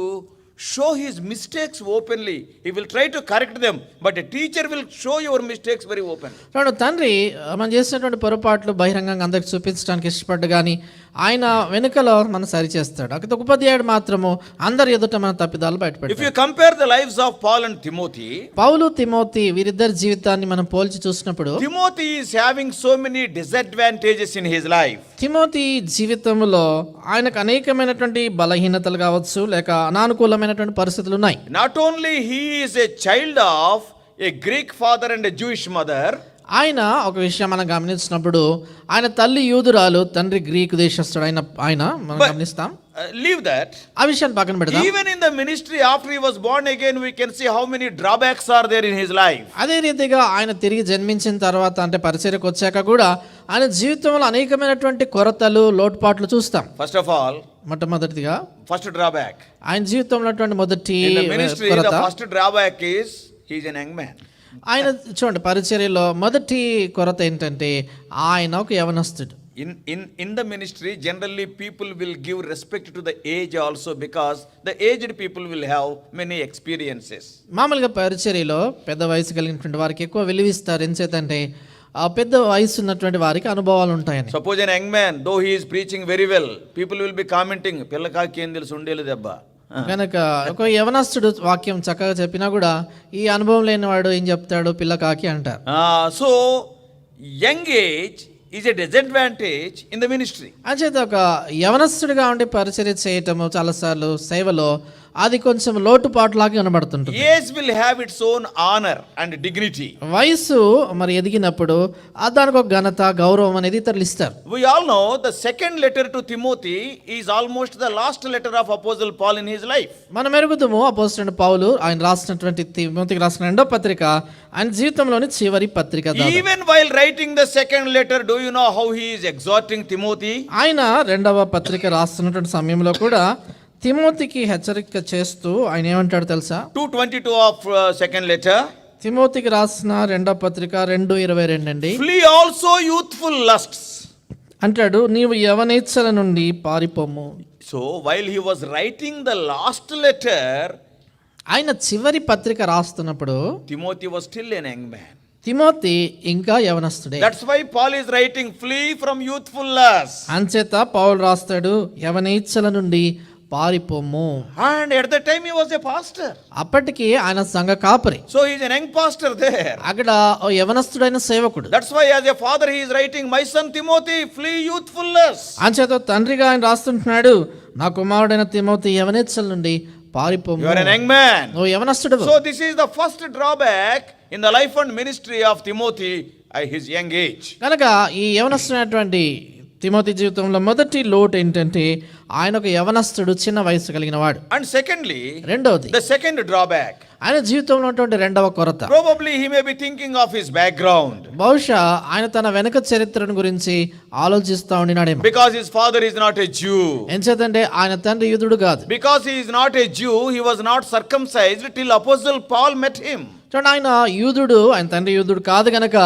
show his mistakes openly. He will try to correct them, but a teacher will show your mistakes very openly. తండ్రి మనం చేసినటువంటి పొరపాట్లు బహిరంగంగా అందరికి చూపించడానికి ఇష్టపడ్డు, కానీ ఆయన వెనుకలో మనం సరిచేస్తాడు. అక్కడ ఉపాధ్యాయుడు మాత్రము అందరి ఎదుట మన తప్పిదాలు If బయటపెడతాడు. you compare the lives of Paul and Timothy, Paul Timothy వీరిద్దరి జీవితాన్ని మనం పోల్చి చూసినప్పుడు Timothy is having so many disadvantages in his life. Timothy జీవితంలో ఆయనకు అనేకమైనటువంటి బలహీనతలు కావచ్చు, లేక అనానుకూలమైనటువంటి పరిస్థితులు ఉన్నాయి. Not only he is a child of a Greek father and a Jewish mother, ఆయన ఒక విషయం మనం గమనించినప్పుడు ఆయన తల్లి యూదురాలు, తండ్రి గ్రీకు దేశస్థుడు ఆయన మనం గమనిస్తాం. leave that. ఆ విషయాన్ని పక్కన పెడదాం. Even in the ministry after he was born again, we can see how many drawbacks are there in his life. అదే రీతిగా ఆయన తిరిగి జన్మించిన తర్వాత అంటే పరిచర్యకు వచ్చాక కూడా ఆయన జీవితంలో అనేకమైనటువంటి కొరతలు, లోటుపాట్లు చూస్తాం. First of all, మొట్టమొదటిగా first drawback. ఆయన జీవితంలో ఉన్నటువంటి మొదటి In the ministry, కొరత, the first drawback is he is an young man. ఆయన చూడండి పరిచర్యలో మొదటి కొరత ఏంటంటే ఆయన ఒక యవనస్తుడు. In the ministry, generally people will give respect to the age also, because the aged people will have many experiences. మామూలుగా పరిచర్యలో పెద్ద వయసు కలిగినటువంటి వారికి ఎక్కువ విలువిస్తారు. ఎంచేతంటే ఆ పెద్ద వయసు ఉన్నటువంటి వారికి అనుభవాలు ఉంటాయని. Suppose an young man, though he is preaching very well, people will be commenting, పిల్లకాకి ఏం తెలుసు ఉండేది దెబ్బ. కనుక ఒక యవనస్తుడు వాక్యం చక్కగా చెప్పినా కూడా ఈ అనుభవం లేనివాడు ఏం చెప్తాడు, పిల్లకాకి అంటారు. So young age is a disadvantage in the ministry. అంచేత ఒక యవనస్తుడిగా ఉండి పరిచర్య చేయటము చాలాసార్లు సేవలో అది కొంచెం లోటుపాటులాగా కనబడుతుంటుంది. Age will have its own honor and dignity. వయసు మరి ఎదిగినప్పుడు దానికి ఒక ఘనత, గౌరవం అనేది ఇతరులు ఇస్తారు. We all know the second letter to Timothy is almost the last letter of Apostle Paul in his life. మనం ఎరుగుతాము అపోస్తలుడైన పౌలు ఆయన రాసినటువంటి తిమోతికి రాసిన రెండో పత్రిక ఆయన జీవితంలోని చివరి పత్రిక. Even while writing the second letter, do you know how he is exhorting Timothy? ఆయన రెండవ పత్రిక రాస్తున్నటువంటి సమయంలో కూడా తిమోతికి హెచ్చరిక చేస్తూ ఆయన ఏమంటాడు తెలుసా? 2:22 of second letter. తిమోతికి రాసిన రెండవ పత్రిక 2:22 అండి. Flee also youthful lusts. అంటాడు నీవు యవనేచ్ఛల నుండి పారిపోము. So while he was writing the last letter, ఆయన చివరి పత్రిక రాస్తున్నప్పుడు Timothy was still an young man. Timothy ఇంకా యవనస్తుడే. That's why Paul is writing, flee from youthful lusts. అంచేత పౌలు రాస్తాడు యవనేచ్ఛల నుండి పారిపోము. And at that time he was a pastor. అప్పటికి ఆయన సంఘ కాపరి. So he is a young pastor there. అక్కడ ఓ యవనస్తుడైన సేవకుడు. That's why as a father he is writing, my son Timothy, flee youthful lusts. అంచేత తండ్రిగా ఆయన రాస్తుంటున్నాడు నా కుమారుడైన తిమోతి యవనేచ్ఛల నుండి పారిపోము. You are an young man. ఓ యవనస్తుడు. So this is the first drawback in the life and ministry of Timothy at his young age. కనుక ఈ యవనస్తుడైనటువంటి Timothy జీవితంలో మొదటి లోటు ఏంటంటే ఆయన ఒక యవనస్తుడు, చిన్న వయసు కలిగిన వాడు. And secondly, రెండవది the second drawback, ఆయన జీవితంలో ఉన్నటువంటి రెండవ కొరత, probably he may be thinking of his background. బహుశా ఆయన తన వెనక చరిత్రను గురించి ఆలోచిస్తా ఉండినాడేమో. Because his father is not a Jew. ఎంచేతంటే ఆయన తండ్రి యూదుడు కాదు. Because he is not a Jew, he was not circumcised till Apostle Paul met him. చూడండి ఆయన యూదుడు, ఆయన తండ్రి యూదుడు కాదు గనక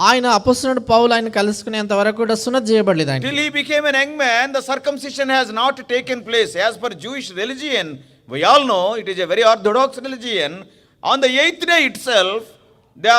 ఆయన అపొస్తలుడు పౌలు ఆయన కలుసుకునేంత వరకు కూడా సున్నతి చేయబడలేదు ఆయన. Till he became an young man, the circumcision has not taken place. As per Jewish religion, we all know it is a very orthodox religion. On the 8th day itself, they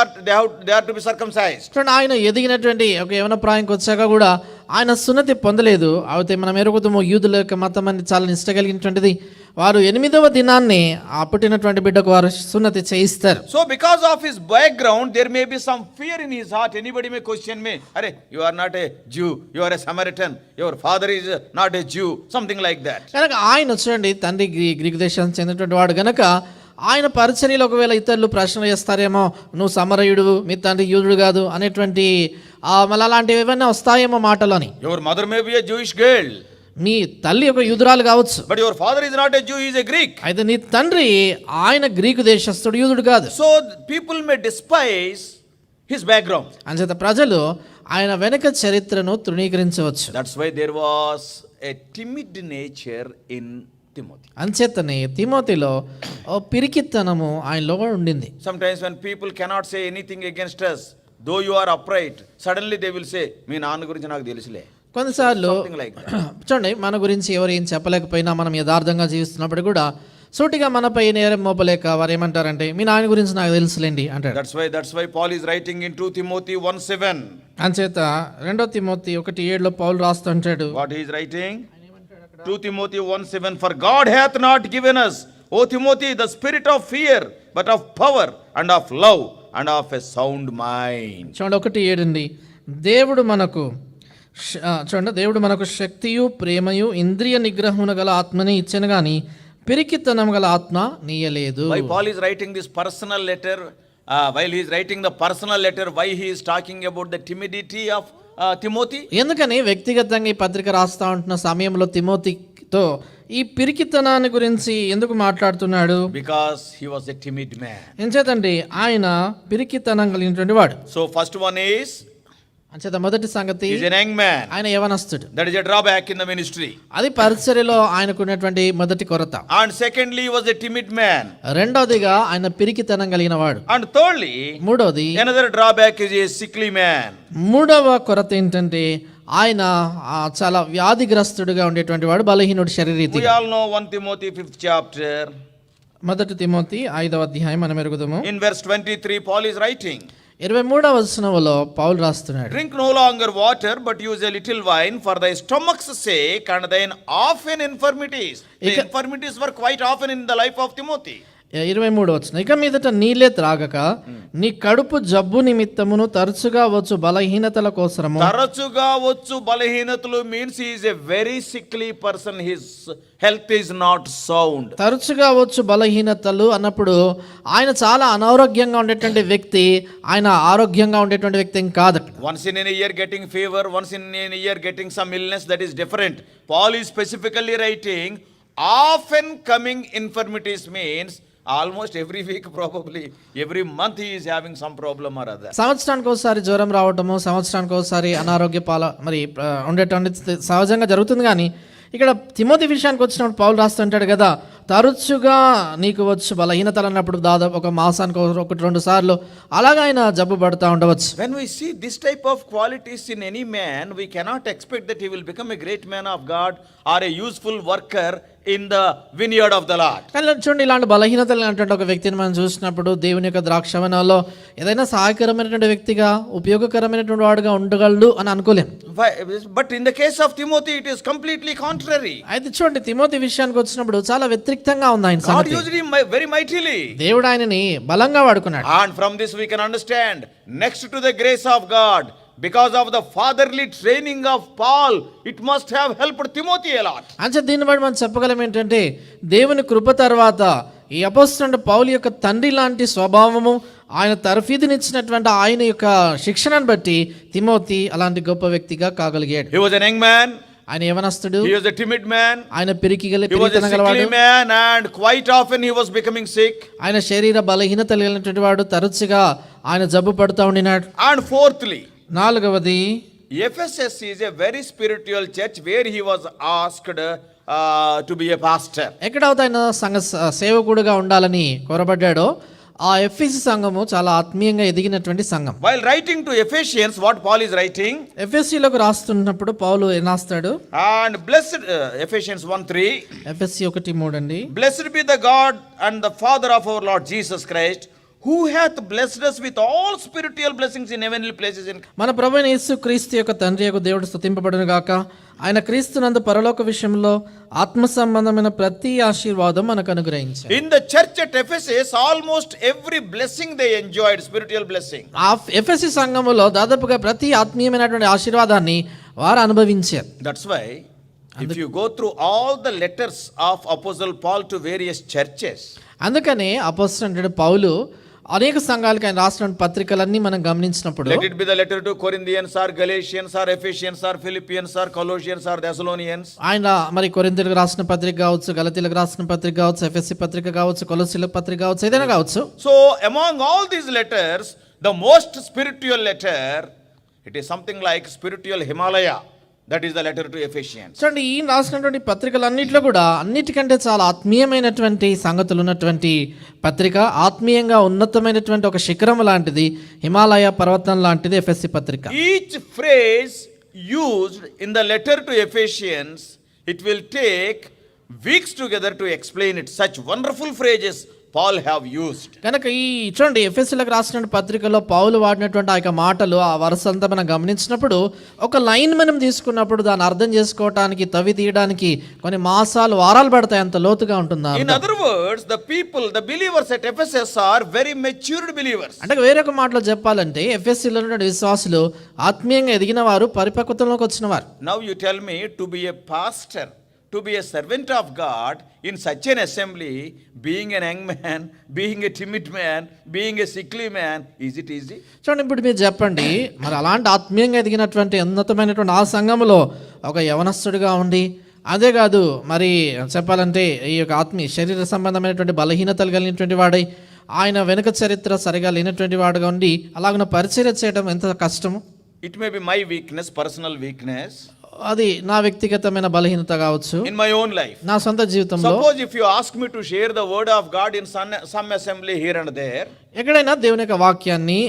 are to be circumcised. చూడండి ఆయన ఎదిగినటువంటి ఒక యవన ప్రాయంకి వచ్చాక కూడా ఆయన సున్నతి పొందలేదు. అయితే మనం ఎరుగుతాము యూదుల యొక్క మతం అని చాలా నిష్ట కలిగినటువంటిది. వారు 8వ దినాన్ని ఆ పుట్టినటువంటి బిడ్డకు వారు సున్నతి చేయిస్తారు. So because of his background, there may be some fear in his heart. Anybody may question me, "Arey, you are not a Jew, you are a Samaritan, your father is not a Jew," something like that. కనుక ఆయన వచ్చండి తండ్రి Greek దేశానికి చెందినటువంటి వాడు గనక ఆయన పరిచర్యలో ఒకవేళ ఇతరులు ప్రశ్నలు చేస్తారేమో, నువ్వు సమరయుడు, మీ తండ్రి యూదుడు కాదు అనేటువంటి మళ్ళీ అలాంటివి ఏమైనా వస్తాయేమో మాటలని. Your mother may be a Jewish girl, మీ తల్లి ఒక యూదురాలు కావచ్చు, but your father is not a Jew, he is a Greek. అయితే నీ తండ్రి ఆయన గ్రీకు దేశస్థుడు, యూదుడు కాదు. So people may despise his background. అంచేత ప్రజలు ఆయన వెనక చరిత్రను తృణీకరించవచ్చు. That's why there was a timid nature in Timothy. అంచేతనే తిమోతిలో ఓ పిరికితనము ఆయనలో ఉండింది. Sometimes when people cannot say anything against us, though you are upright, suddenly they will say, మీ నాన్న గురించి నాకు తెలుసులే. కొన్నిసార్లు Something like that. చూడండి మన గురించి ఎవరు ఏం చెప్పలేకపోయినా మనం యథార్థంగా జీవిస్తున్నప్పుడు కూడా సూటిగా మనపై నేరం మోపలేక వారు ఏమంటారంటే మీ నాయన గురించి నాకు తెలుసులేండి అంటాడు. That's why Paul is writing in 2 Timothy 1:7. అంచేత 2 తిమోతి 1:7 పౌలు రాస్తుంటాడు. What he is writing? 2 Timothy 1:7. For God hath not given us, O Timothy, the spirit of fear, but of power and of love and of a sound mind. చూడండి 1:7 దేవుడు మనకు శక్తియు ప్రేమయు ఇంద్రియ నిగ్రహమున గల ఆత్మని ఇచ్చెను గాని పిరికితనం గల ఆత్మ నీయలేదు. Why Paul is writing this personal letter? While he is writing the personal letter, why he is talking about the timidity of Timothy? ఎందుకని వ్యక్తిగతంగా ఈ పత్రిక రాస్తా ఉంటున్న సమయంలో తిమోతితో ఈ పిరికితనాన్ని గురించి ఎందుకు మాట్లాడుతున్నాడు? Because he was a timid man. ఎంచేతండి ఆయన పిరికితనం కలిగినటువంటి వాడు. So first one is, అంచేత మొదటి సంగతి he is an young man. ఆయన యవనస్తుడు. That is a drawback in the ministry. అది పరిచర్యలో ఆయనకున్నటువంటి మొదటి కొరత. And secondly, he was a timid man. రెండోదిగా ఆయన పిరికితనం కలిగిన వాడు. And thirdly, మూడోది another drawback is a sickly man. మూడవ కొరత ఏంటంటే ఆయన చాలా వ్యాధిగ్రస్తుడిగా ఉండేటువంటి వాడు, బలహీనుడు We శరీరీతిగా. all know 1 Timothy 5th chapter. మొదటి తిమోతి 5వ అధ్యాయం మనం ఎరుగుదాము. In verse 23, Paul is writing, 23వ వచనంలో పౌలు రాస్తున్నాడు. drink no longer water, but use a little wine for thy stomach's sake and thine often infirmities. The infirmities were quite often in the life of Timothy. 23వ వచనం, ఇక మీదట నీళ్ళే త్రాగక నీ కడుపు జబ్బు నిమిత్తమును తరచుగా వచ్చు బలహీనతల కోసరము. తరచుగా వచ్చు బలహీనతలు means he is a very sickly person. His health is not sound. తరచుగా వచ్చు బలహీనతలు అన్నప్పుడు ఆయన చాలా అనారోగ్యంగా ఉండేటువంటి వ్యక్తి, ఆయన ఆరోగ్యంగా ఉండేటువంటి వ్యక్తి ఏం కాదు. Once in a year getting fever, once in a year getting some illness, that is different. Paul is specifically writing often coming infirmities means almost every week, probably every month he is having some problem or other. సంవత్సరానికి ఒకసారి జ్వరం రావటము, సంవత్సరానికి ఒకసారి అనారోగ్య ఉండేటువంటి సహజంగా జరుగుతుంది. కానీ ఇక్కడ తిమోతి విషయానికి వచ్చినప్పుడు పౌలు రాస్తుంటాడు కదా, తరచుగా నీకు వచ్చు బలహీనతలు అన్నప్పుడు దాదాపు ఒక మాసానికి 1-2 సార్లు అలాగా ఆయన జబ్బు పడుతూ ఉండవచ్చు. When we see this type of qualities in any man, we cannot expect that he will become a great man of God or a useful worker in the vineyard of the Lord. కానీ చూడండి, ఇలాంటి బలహీనతలు అంటే ఒక వ్యక్తిని మనం చూసినప్పుడు దేవుని యొక్క ద్రాక్షవనంలో ఏదైనా సహాయకరమైనటువంటి వ్యక్తిగా, ఉపయోగకరమైనటువంటి వాడుగా ఉండగలడు అని అనుకోలేం. But in the case of Timothy, it is completely contrary. అయితే చూడండి, తిమోతి విషయానికి వచ్చినప్పుడు చాలా వ్యతిరేకంగా ఉంది ఆయన God సంగతి. used him very mightily. దేవుడు ఆయనని బలంగా వాడుకున్నాడు. And from this we can understand, next to the grace of God, because of the fatherly training of Paul, it must have helped Timothy a lot. అంటే దీన్ని బట్టి మనం చెప్పగలం ఏంటంటే దేవుని కృప తర్వాత ఈ అపోస్తలుడైన పౌలు యొక్క తండ్రి లాంటి స్వభావము, ఆయన తర్ఫీదునిచ్చినటువంటి ఆయన యొక్క శిక్షణను బట్టి తిమోతి అలాంటి గొప్ప వ్యక్తిగా కాగలిగాడు. He was a young man. ఆయన యవనస్తుడు. He was a timid man. ఆయన He was a పిరికితనం sickly గలవాడు. man, and quite often he was becoming sick. ఆయన శరీర బలహీనత కలిగినటువంటి వాడు, తరచుగా ఆయన జబ్బు పడుతూ ఉండినాడు. And fourthly, 4వది, Ephesus is a very spiritual church where he was asked to be a pastor. ఎక్కడైతే ఆయన సంఘ సేవకుడుగా ఉండాలని కోరబడ్డాడో ఆ ఎఫెసీ సంఘము చాలా ఆత్మీయంగా ఎదిగినటువంటి సంఘం. While writing to Ephesians, what Paul is writing, ఎఫెసీలోకి రాస్తున్నప్పుడు పౌలు ఏం రాస్తాడు? and blessed, Ephesians 1:3, ఎఫెసీ 1:3 అండి. blessed be the God and the Father of our Lord Jesus Christ, who hath blessed us with all spiritual blessings in heavenly places in. మన ప్రభువైన యేసుక్రీస్తు యొక్క తండ్రి యొక్క దేవుడు స్తుతింపబడును గాక. ఆయన క్రీస్తునందు పరలోక విషయంలో ఆత్మ సంబంధమైన ప్రతి ఆశీర్వాదం మనకు అనుగ్రహించారు. In the church at Ephesus, almost every blessing they enjoyed, spiritual blessing. ఆ ఎఫెసీ సంఘములో దాదాపుగా ప్రతి ఆత్మీయమైనటువంటి ఆశీర్వాదాన్ని వారు అనుభవించారు. That's why if you go through all the letters of Apostle Paul to various churches, అందుకనే అపోస్తలుడైన పౌలు అనేక సంఘాలకు ఆయన రాసిన పత్రికలన్నీ మనం గమనించినప్పుడు, let it be the letter to Corinthians or Galatians or Ephesians or Philippians or Colossians or Thessalonians, ఆయన మరి కొరింథీయులకు రాసిన పత్రిక కావచ్చు, గలతీయులకు రాసిన పత్రిక కావచ్చు, ఎఫెసీ పత్రిక కావచ్చు, కొలొస్సీల పత్రిక కావచ్చు, ఏదైనా కావచ్చు. so among all these letters, the most spiritual letter, it is something like spiritual Himalaya. That is the letter to Ephesians. చూడండి, ఈ రాసినటువంటి పత్రికలన్నింటిలో కూడా అన్నిటికంటే చాలా ఆత్మీయమైనటువంటి సంగతులు ఉన్నటువంటి పత్రిక, ఆత్మీయంగా ఉన్నతమైనటువంటి ఒక శిఖరం లాంటిది, హిమాలయ పర్వతం లాంటిది ఎఫెసీ పత్రిక. Each phrase used in the letter to Ephesians, it will take weeks together to explain it. Such wonderful phrases Paul have used. కనుక ఈ చూడండి ఎఫెసీలకు రాసిన పత్రికలో పౌలు వాడినటువంటి ఆ యొక్క మాటలు ఆ వరుస అంతా మనం గమనించినప్పుడు ఒక లైన్ మనం తీసుకున్నప్పుడు దాన్ని అర్థం చేసుకోవటానికి తవి తీయడానికి కొన్ని మాసాలు వారాలు పడతాయి, అంత లోతుగా ఉంటుందా. In other words, the believers at Ephesus are very matured believers. అంటే వేరొక మాటలో చెప్పాలంటే ఎఫెసీలో ఉన్నటువంటి విశ్వాసులు ఆత్మీయంగా ఎదిగిన వారు, పరిపక్వతలోకి వచ్చిన వారు. Now you tell me, to be a pastor, to be a servant of God in such an assembly, being an young man, being a timid man, being a sickly man, is it easy? చూడండి, ఇప్పుడు మీరు చెప్పండి, మరి అలాంటి ఆత్మీయంగా ఎదిగినటువంటి ఉన్నతమైనటువంటి ఆ సంఘంలో ఒక యవనస్తుడిగా ఉండి, అదే కాదు మరి చెప్పాలంటే ఈ యొక్క ఆత్మీయ శరీర సంబంధమైనటువంటి బలహీనతలు కలిగినటువంటి వాడై, ఆయన వెనుక చరిత్ర సరిగా లేనటువంటి వాడుగా ఉండి అలాగున పరిచర్య చేయడం ఎంత కష్టము. It may be my weakness, personal weakness, అది నా వ్యక్తిగతమైన బలహీనత కావచ్చు, in my own life. నా సొంత జీవితంలో. Suppose if you ask me to share the word of God in some assembly here and there, ఎక్కడైనా దేవుని యొక్క వాక్యాన్ని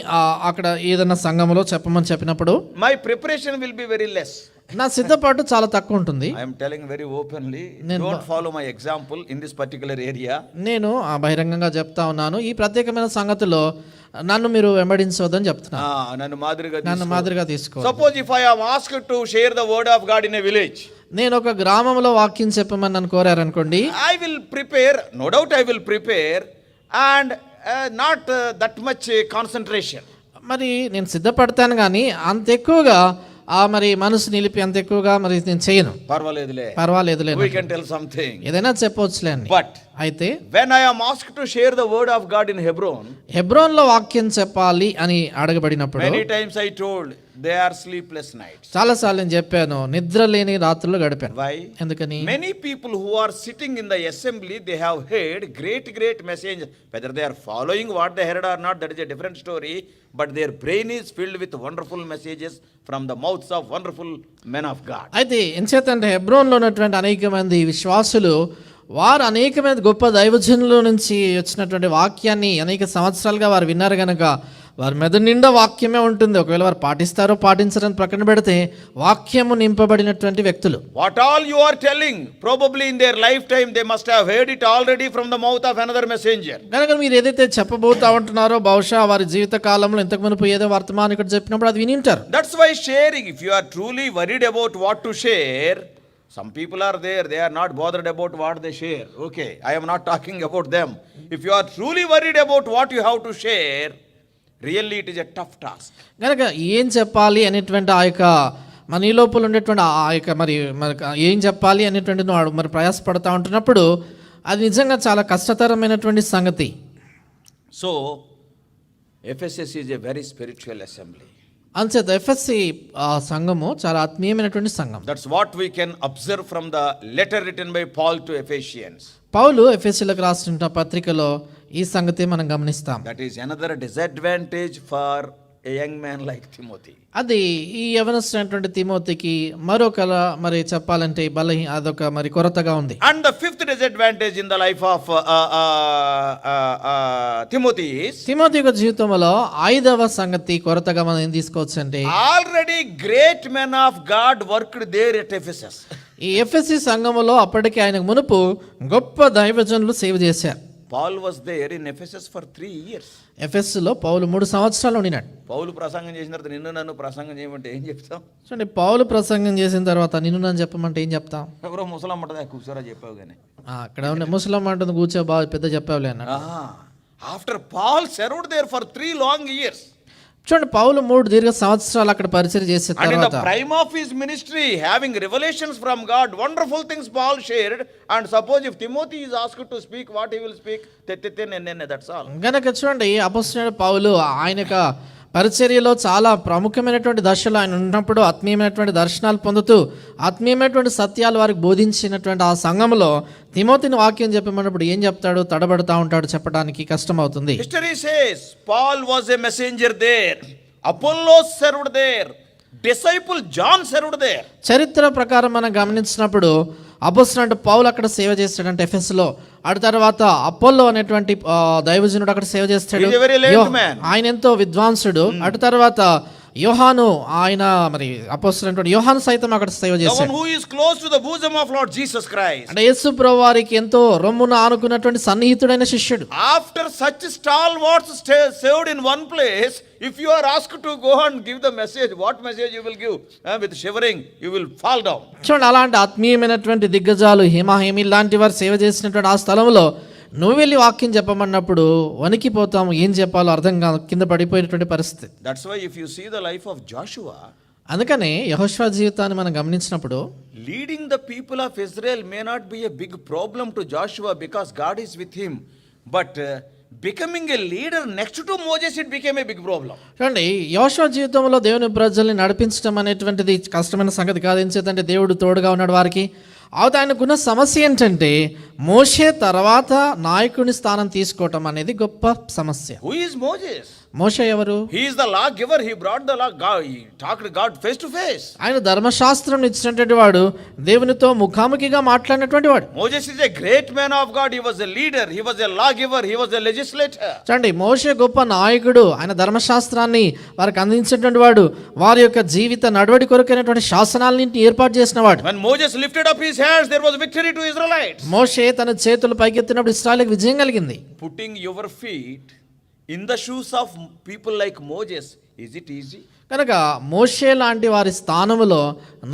అక్కడ ఏదైనా సంఘంలో చెప్పమని చెప్పినప్పుడు my preparation will be very less. నా సిద్ధపాటు చాలా తక్కువ ఉంటుంది. I am telling very openly, don't follow my example in this particular area. నేను బహిరంగంగా చెప్తా ఉన్నాను, ఈ ప్రత్యేకమైన సంగతిలో నన్ను మీరు వెంబడించవద్దని చెప్తున్నాను. నన్ను మాదిరిగా తీసుకో. Suppose if I am asked to share the word of God in a village, నేను ఒక గ్రామంలో వాక్యం చెప్పమని నన్ను కోరారనుకోండి, I will prepare, no doubt I will prepare, and not that much concentration. మరి నేను సిద్ధపడతాను కానీ అంత ఎక్కువగా మరి మనసు నిలిపి అంత ఎక్కువగా మరి నేను చేయను. పర్వాలేదులే, we can tell something, ఏదైనా చెప్పవచ్చులే అని. but అయితే when I am asked to share the word of God in హెబ్రోన్లో వాక్యం చెప్పాలి అని అడగబడినప్పుడు many times I told they are sleepless nights. చాలాసార్లు నేను చెప్పాను, నిద్ర లేని రాత్రులు గడిపాను. Why? ఎందుకని? Many people who are sitting in the assembly, they have heard great messages. Whether they are following what they heard or not, that is a different story, but their brain is filled with wonderful messages from the mouths of wonderful men of God. అయితే ఎంచేతంటే హెబ్రోన్లో ఉన్నటువంటి అనేక మంది విశ్వాసులు వారు అనేకమైన గొప్ప దైవజనుల నుంచి వచ్చినటువంటి వాక్యాన్ని అనేక సంవత్సరాలుగా వారు విన్నారు కనుక వారి మెదడు నిండా వాక్యమే ఉంటుంది. ఒకవేళ వారు పాటిస్తారో పాటించరని ప్రక్కన పెడితే వాక్యము నింపబడినటువంటి వ్యక్తులు. What all you are telling, probably in their lifetime they must have heard it already from the mouth of another messenger. కనుక మీరు ఏదైతే చెప్పబోతా ఉంటున్నారో బహుశా వారి జీవిత కాలంలో ఇంతకు మునుపు ఏదో వర్తమానికుడు చెప్పినప్పుడు అది విని ఉంటారు. That's why sharing, if you are truly worried about what to share, some people are there, they are not bothered about what they share. Okay, I am not talking about them. If you are truly worried about what you have to share, really it is a tough task. కనుక ఏం చెప్పాలి అనేటువంటి ఆ యొక్క మన ఈ లోపల ఉండేటువంటి ఆ యొక్క మరి ఏం చెప్పాలి అనేటువంటి మరి ప్రయాసపడతా ఉంటున్నప్పుడు అది నిజంగా చాలా కష్టతరమైనటువంటి సంగతి. So Ephesus is a very spiritual assembly. అంచేత ఎఫ్ఎస్సి సంఘము చాలా ఆత్మీయమైనటువంటి సంఘం. That's what we can observe from the letter written by Paul to Ephesians. పౌలు ఎఫెసీయులకు రాసిన పత్రికలో ఈ సంగతి మనం గమనిస్తాం. That is another disadvantage for a young man like Timothy. అది ఈ యవనస్తుడైనటువంటి తిమోతికి మరొక మరి చెప్పాలంటే అదొక మరి కొరతగా ఉంది. And the fifth disadvantage in the life of Timothy is, Timothy యొక్క జీవితంలో 5వ సంగతి కొరతగా మనం ఏం తీసుకోవచ్చు అంటే, already great men of God worked there at Ephesus. ఈ ఎఫెసీ సంఘములో అప్పటికే ఆయనకు మునుపు గొప్ప దైవజనులు సేవ చేశారు. Paul was there in Ephesus for 3 years. ఎఫెస్సులో పౌలు 3 సంవత్సరాలు ఉండినాడు. పౌలు ప్రసంగం చేసిన తర్వాత నిన్ను నన్ను ప్రసంగం చేయమంటే ఏం చెప్తాం? చూడండి, పౌలు ప్రసంగం చేసిన తర్వాత నిన్ను నన్ను చెప్పమంటే ఏం చెప్తాం? ఎవరో ముసలమ్మ ఉంటుంది, కూర్చోరా చెప్పావు కానీ అక్కడ ఉన్న ముసలమ్మ అంటుంది, కూర్చో బాగా పెద్ద చెప్పావులే అన్నాడు. After Paul served there for 3 long years. చూడండి, పౌలు 3 దీర్ఘ సంవత్సరాలు అక్కడ పరిచర్య చేసిన తర్వాత, and in the prime of his ministry, having revelations from God, wonderful things Paul shared. And suppose if Timothy is asked to speak, what he will speak? That's all. గనక చూడండి, అపొస్తలుడైన పౌలు ఆయన యొక్క పరిచర్యలో చాలా ప్రముఖమైనటువంటి దశలో ఆయన ఉన్నప్పుడు ఆత్మీయమైనటువంటి దర్శనాలు పొందుతూ ఆత్మీయమైనటువంటి సత్యాలు వారికి బోధించినటువంటి ఆ సంఘంలో తిమోతిని వాక్యం చెప్పమన్నప్పుడు ఏం చెప్తాడు? తడబడతా ఉంటాడు, చెప్పడానికి కష్టం అవుతుంది. History says Paul was a messenger there, Apollos served there, disciple John served there. చరిత్ర ప్రకారం మనం గమనించినప్పుడు అపొస్తలుడైన పౌలు అక్కడ సేవ చేస్తాడంటే ఎఫెసులో. ఆ తర్వాత అపోల్లో అనేటువంటి దైవజనుడు అక్కడ సేవ చేస్తాడు. ఆయన ఎంతో విద్వాంసుడు. అటు తర్వాత యోహాను ఆయన మరి అపోస్తలుడైనటువంటి యోహాను సైతం అక్కడ సేవ The one చేశాడు. who is close to the bosom of Lord Jesus Christ. అంటే యేసు ప్రభు వారికి ఎంతో రొమ్మున ఆనుకున్నటువంటి సన్నిహితుడైన శిష్యుడు. After such stalwarts served in one place, if you are asked to go and give the message, what message you will give? With shivering, you will fall down. చూడండి, అలాంటి ఆత్మీయమైనటువంటి దిగ్గజాలు హేమాహేమి లాంటి వారు సేవ చేసినటువంటి ఆ స్థలంలో నువ్వు వెళ్ళి వాక్యం చెప్పమన్నప్పుడు వణికిపోతాము, ఏం చెప్పాలో అర్థం కాదు, కింద పడిపోయినటువంటి పరిస్థితి. That's why if you see the life of Joshua, అందుకనే యెహోషువ జీవితాన్ని మనం గమనించినప్పుడు leading the people of Israel may not be a big problem to Joshua because God is with him, but becoming a leader next to Moses, it became a big problem. చూడండి, యెహోషువ జీవితంలో దేవుని ప్రజల్ని నడిపించడం అనేటువంటిది కష్టమైన సంగతి కాదు. ఎందుకంటే దేవుడు తోడుగా ఉన్నాడు వారికి. అయితే ఆయనకున్న సమస్య ఏంటంటే మోషే తర్వాత నాయకుని స్థానం తీసుకోవటం అనేది గొప్ప సమస్య. Who is Moses? మోషే ఎవరు? He is the law giver. He brought the law. He talked to God face to face. ఆయన ధర్మశాస్త్రం ఇచ్చినటువంటి వాడు, దేవునితో ముఖాముఖిగా మాట్లాడినటువంటి వాడు. Moses is a great man of God. He was a leader. He was a law giver. He was a legislator. చూడండి, మోషే గొప్ప నాయకుడు. ఆయన ధర్మశాస్త్రాన్ని వారికి అందించినటువంటి వాడు. వారి యొక్క జీవిత నడవడి కొరకైనటువంటి శాసనాలన్నింటినీ ఏర్పాటు చేసిన వాడు. When Moses lifted up his hands, there was victory to Israelites. మోషే తన చేతులు పైకెత్తినప్పుడు ఇశ్రాయేలుకు విజయం కలిగింది. Putting your feet in the shoes of people like Moses, is it easy? కనుక మోషే లాంటి వారి స్థానములో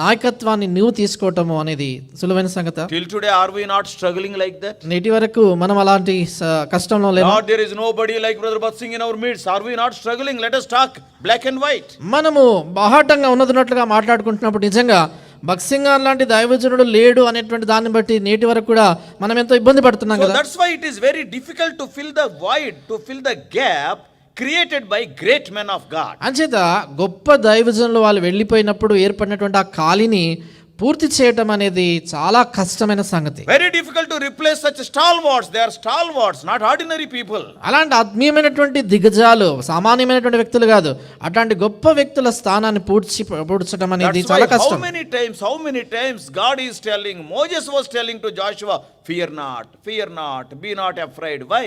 నాయకత్వాన్ని నువ్వు తీసుకోవటము అనేది సులువైన సంగతి. Till today, are we not struggling like that? నేటి వరకు మనం అలాంటి కష్టంలో లేము. Lord, there is nobody like Brother Batsing in our midst. Are we not struggling? Let us talk black and white. మనము బాహాటంగా ఉన్నట్టుగా మాట్లాడుకుంటున్నప్పుడు నిజంగా భక్సింగార్ లాంటి దైవజనుడు లేడు అనేటువంటి దాన్ని బట్టి నేటి వరకు కూడా మనం ఎంతో ఇబ్బంది పడుతున్నాం So కదా. that's why it is very difficult to fill the void, to fill the gap created by great men of God. అంచేత గొప్ప దైవజనులు వాళ్ళు వెళ్ళిపోయినప్పుడు ఏర్పడినటువంటి ఆ ఖాళీని పూర్తి చేయటం అనేది చాలా కష్టమైన సంగతి. Very difficult to replace such stalwarts. They are stalwarts, not ordinary people. అలాంటి ఆత్మీయమైనటువంటి దిగ్గజాలు సామాన్యమైనటువంటి వ్యక్తులు కాదు. అట్లాంటి గొప్ప వ్యక్తుల స్థానాన్ని పూడ్చడం అనేది That's చాలా why కష్టం. how many times God is telling, Moses was telling to Joshua, fear not, be not afraid. Why?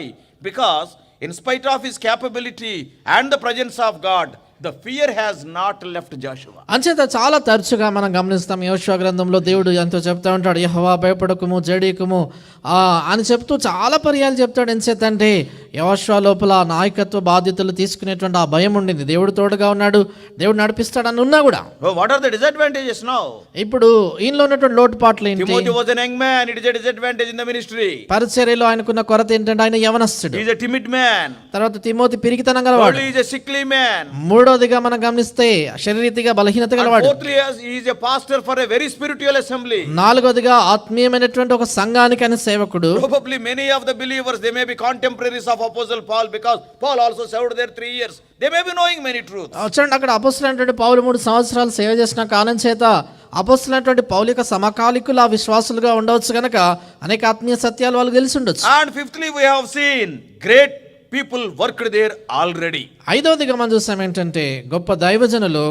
Because in spite of his capability and the presence of God, the fear has not left Joshua. అంచేత చాలా తరచుగా మనం గమనిస్తాం యెహోషువ గ్రంథంలో దేవుడు ఎంతో చెప్తా ఉంటాడు, యెహోవా భయపడకుము, జడియకుము అని చెప్తూ చాలా పర్యాలు చెప్తాడు. ఎంచేతంటే యెహోషువ లోపల నాయకత్వ బాధ్యతలు తీసుకునేటువంటి ఆ భయం ఉండింది. దేవుడు తోడుగా ఉన్నాడు, దేవుడు నడిపిస్తాడని ఉన్నా కూడా. What are the disadvantages now? ఇప్పుడు ఈయనలో ఉన్నటువంటి లోటుపాట్లు ఏంటి? Timothy was an young man. It is a disadvantage in the ministry. పరిచర్యలో ఆయనకున్న కొరత ఏంటంటే ఆయన యవనస్తుడు. He is a timid man. తర్వాత తిమోతి పిరికితనం గలవాడు. Thirdly, he is a sickly man. మూడోదిగా మనం గమనిస్తే శారీరకంగా బలహీనత And గలవాడు. fourthly, he is a pastor for a very spiritual assembly. నాలుగోదిగా ఆత్మీయమైనటువంటి ఒక సంఘానికి అనే సేవకుడు. Probably many of the believers, they may be contemporaries of Apostle Paul because Paul also served there 3 years. They may be knowing many truths. చూడండి, అక్కడ అపోస్తలుడైనటువంటి పౌలు 3 సంవత్సరాలు సేవ చేసిన కారణం చేత అపోస్తలుడైనటువంటి పౌలు యొక్క సమకాలికులు ఆ విశ్వాసులుగా ఉండవచ్చు కనుక అనేక ఆత్మీయ సత్యాలు వాళ్ళు తెలిసి ఉండొచ్చు. And fifthly, we have seen great people worked there already. ఐదోదిగా మనం చూసాం ఏంటంటే గొప్ప దైవజనులు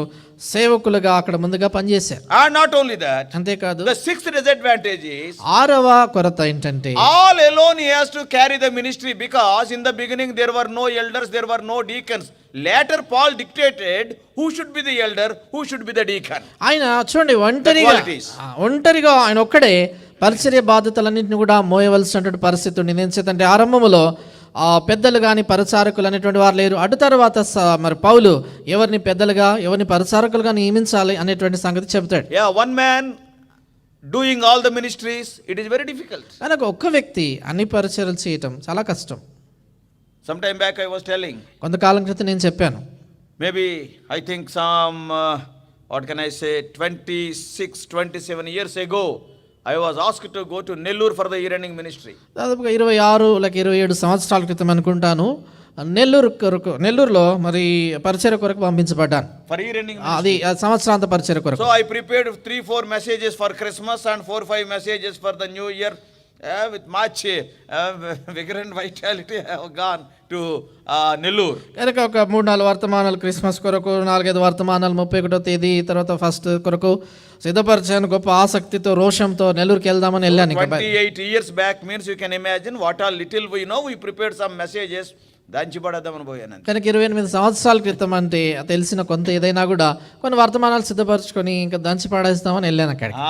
సేవకులుగా అక్కడ ముందుగా పనిచేశారు. And not only that, అంతేకాదు the sixth disadvantage is, ఆరవ కొరత ఏంటంటే all alone he has to carry the ministry because in the beginning there were no elders, there were no deacons. Later Paul dictated who should be the elder, who should be the deacon. ఆయన చూడండి ఒంటరిగా ఆయన ఒక్కడే పరిచర్య బాధ్యతలన్నింటినీ కూడా మోయవలసినటువంటి పరిస్థితి ఉంది. ఎందుకంటే ఆరంభంలో పెద్దలు కానీ పరిచారకులు అనేటువంటి వారు లేరు. అటు తర్వాత మరి పౌలు ఎవరిని పెద్దలుగా ఎవరిని పరిచారకులుగా నియమించాలి అనేటువంటి సంగతి చెబుతాడు. One man doing all the ministries, it is very difficult. కనుక ఒక్క వ్యక్తి అన్ని పరిచర్యలు చేయటం చాలా కష్టం. Some time back I was telling, కొంతకాలం క్రితం నేను చెప్పాను, maybe I think some what can I say 26-27 years ago, I was asked to go to Nellore for the year-ending ministry. దాదాపుగా 26 లేక 27 సంవత్సరాల క్రితం అనుకుంటాను నెల్లూరులో మరి పరిచర్య కొరకు పంపించబడ్డాను. For year-ending అది సంవత్సరాంత పరిచర్య కొరకు. So I prepared 3-4 messages for Christmas and 4-5 messages for the new year. With much vigor and vitality I have gone to Nellore. కనుక ఒక 3-4 వర్తమానాలు క్రిస్మస్ కొరకు, 4-5 వర్తమానాలు 31వ తేదీ తర్వాత ఫస్ట్ కొరకు సిద్ధపరిచాను. గొప్ప ఆసక్తితో రోషంతో నెల్లూరుకి వెళ్దామని వెళ్ళాను. 28 years back means you can imagine what all little we know. We prepared some messages దంచిపడేద్దామని పోయాను అంతే. కనుక 28 సంవత్సరాల క్రితం అంటే తెలిసిన కొంత ఏదైనా కూడా కొన్ని వర్తమానాలు సిద్ధపరచుకొని ఇంకా దంచి పాడేస్తామని వెళ్ళాను అక్కడికి.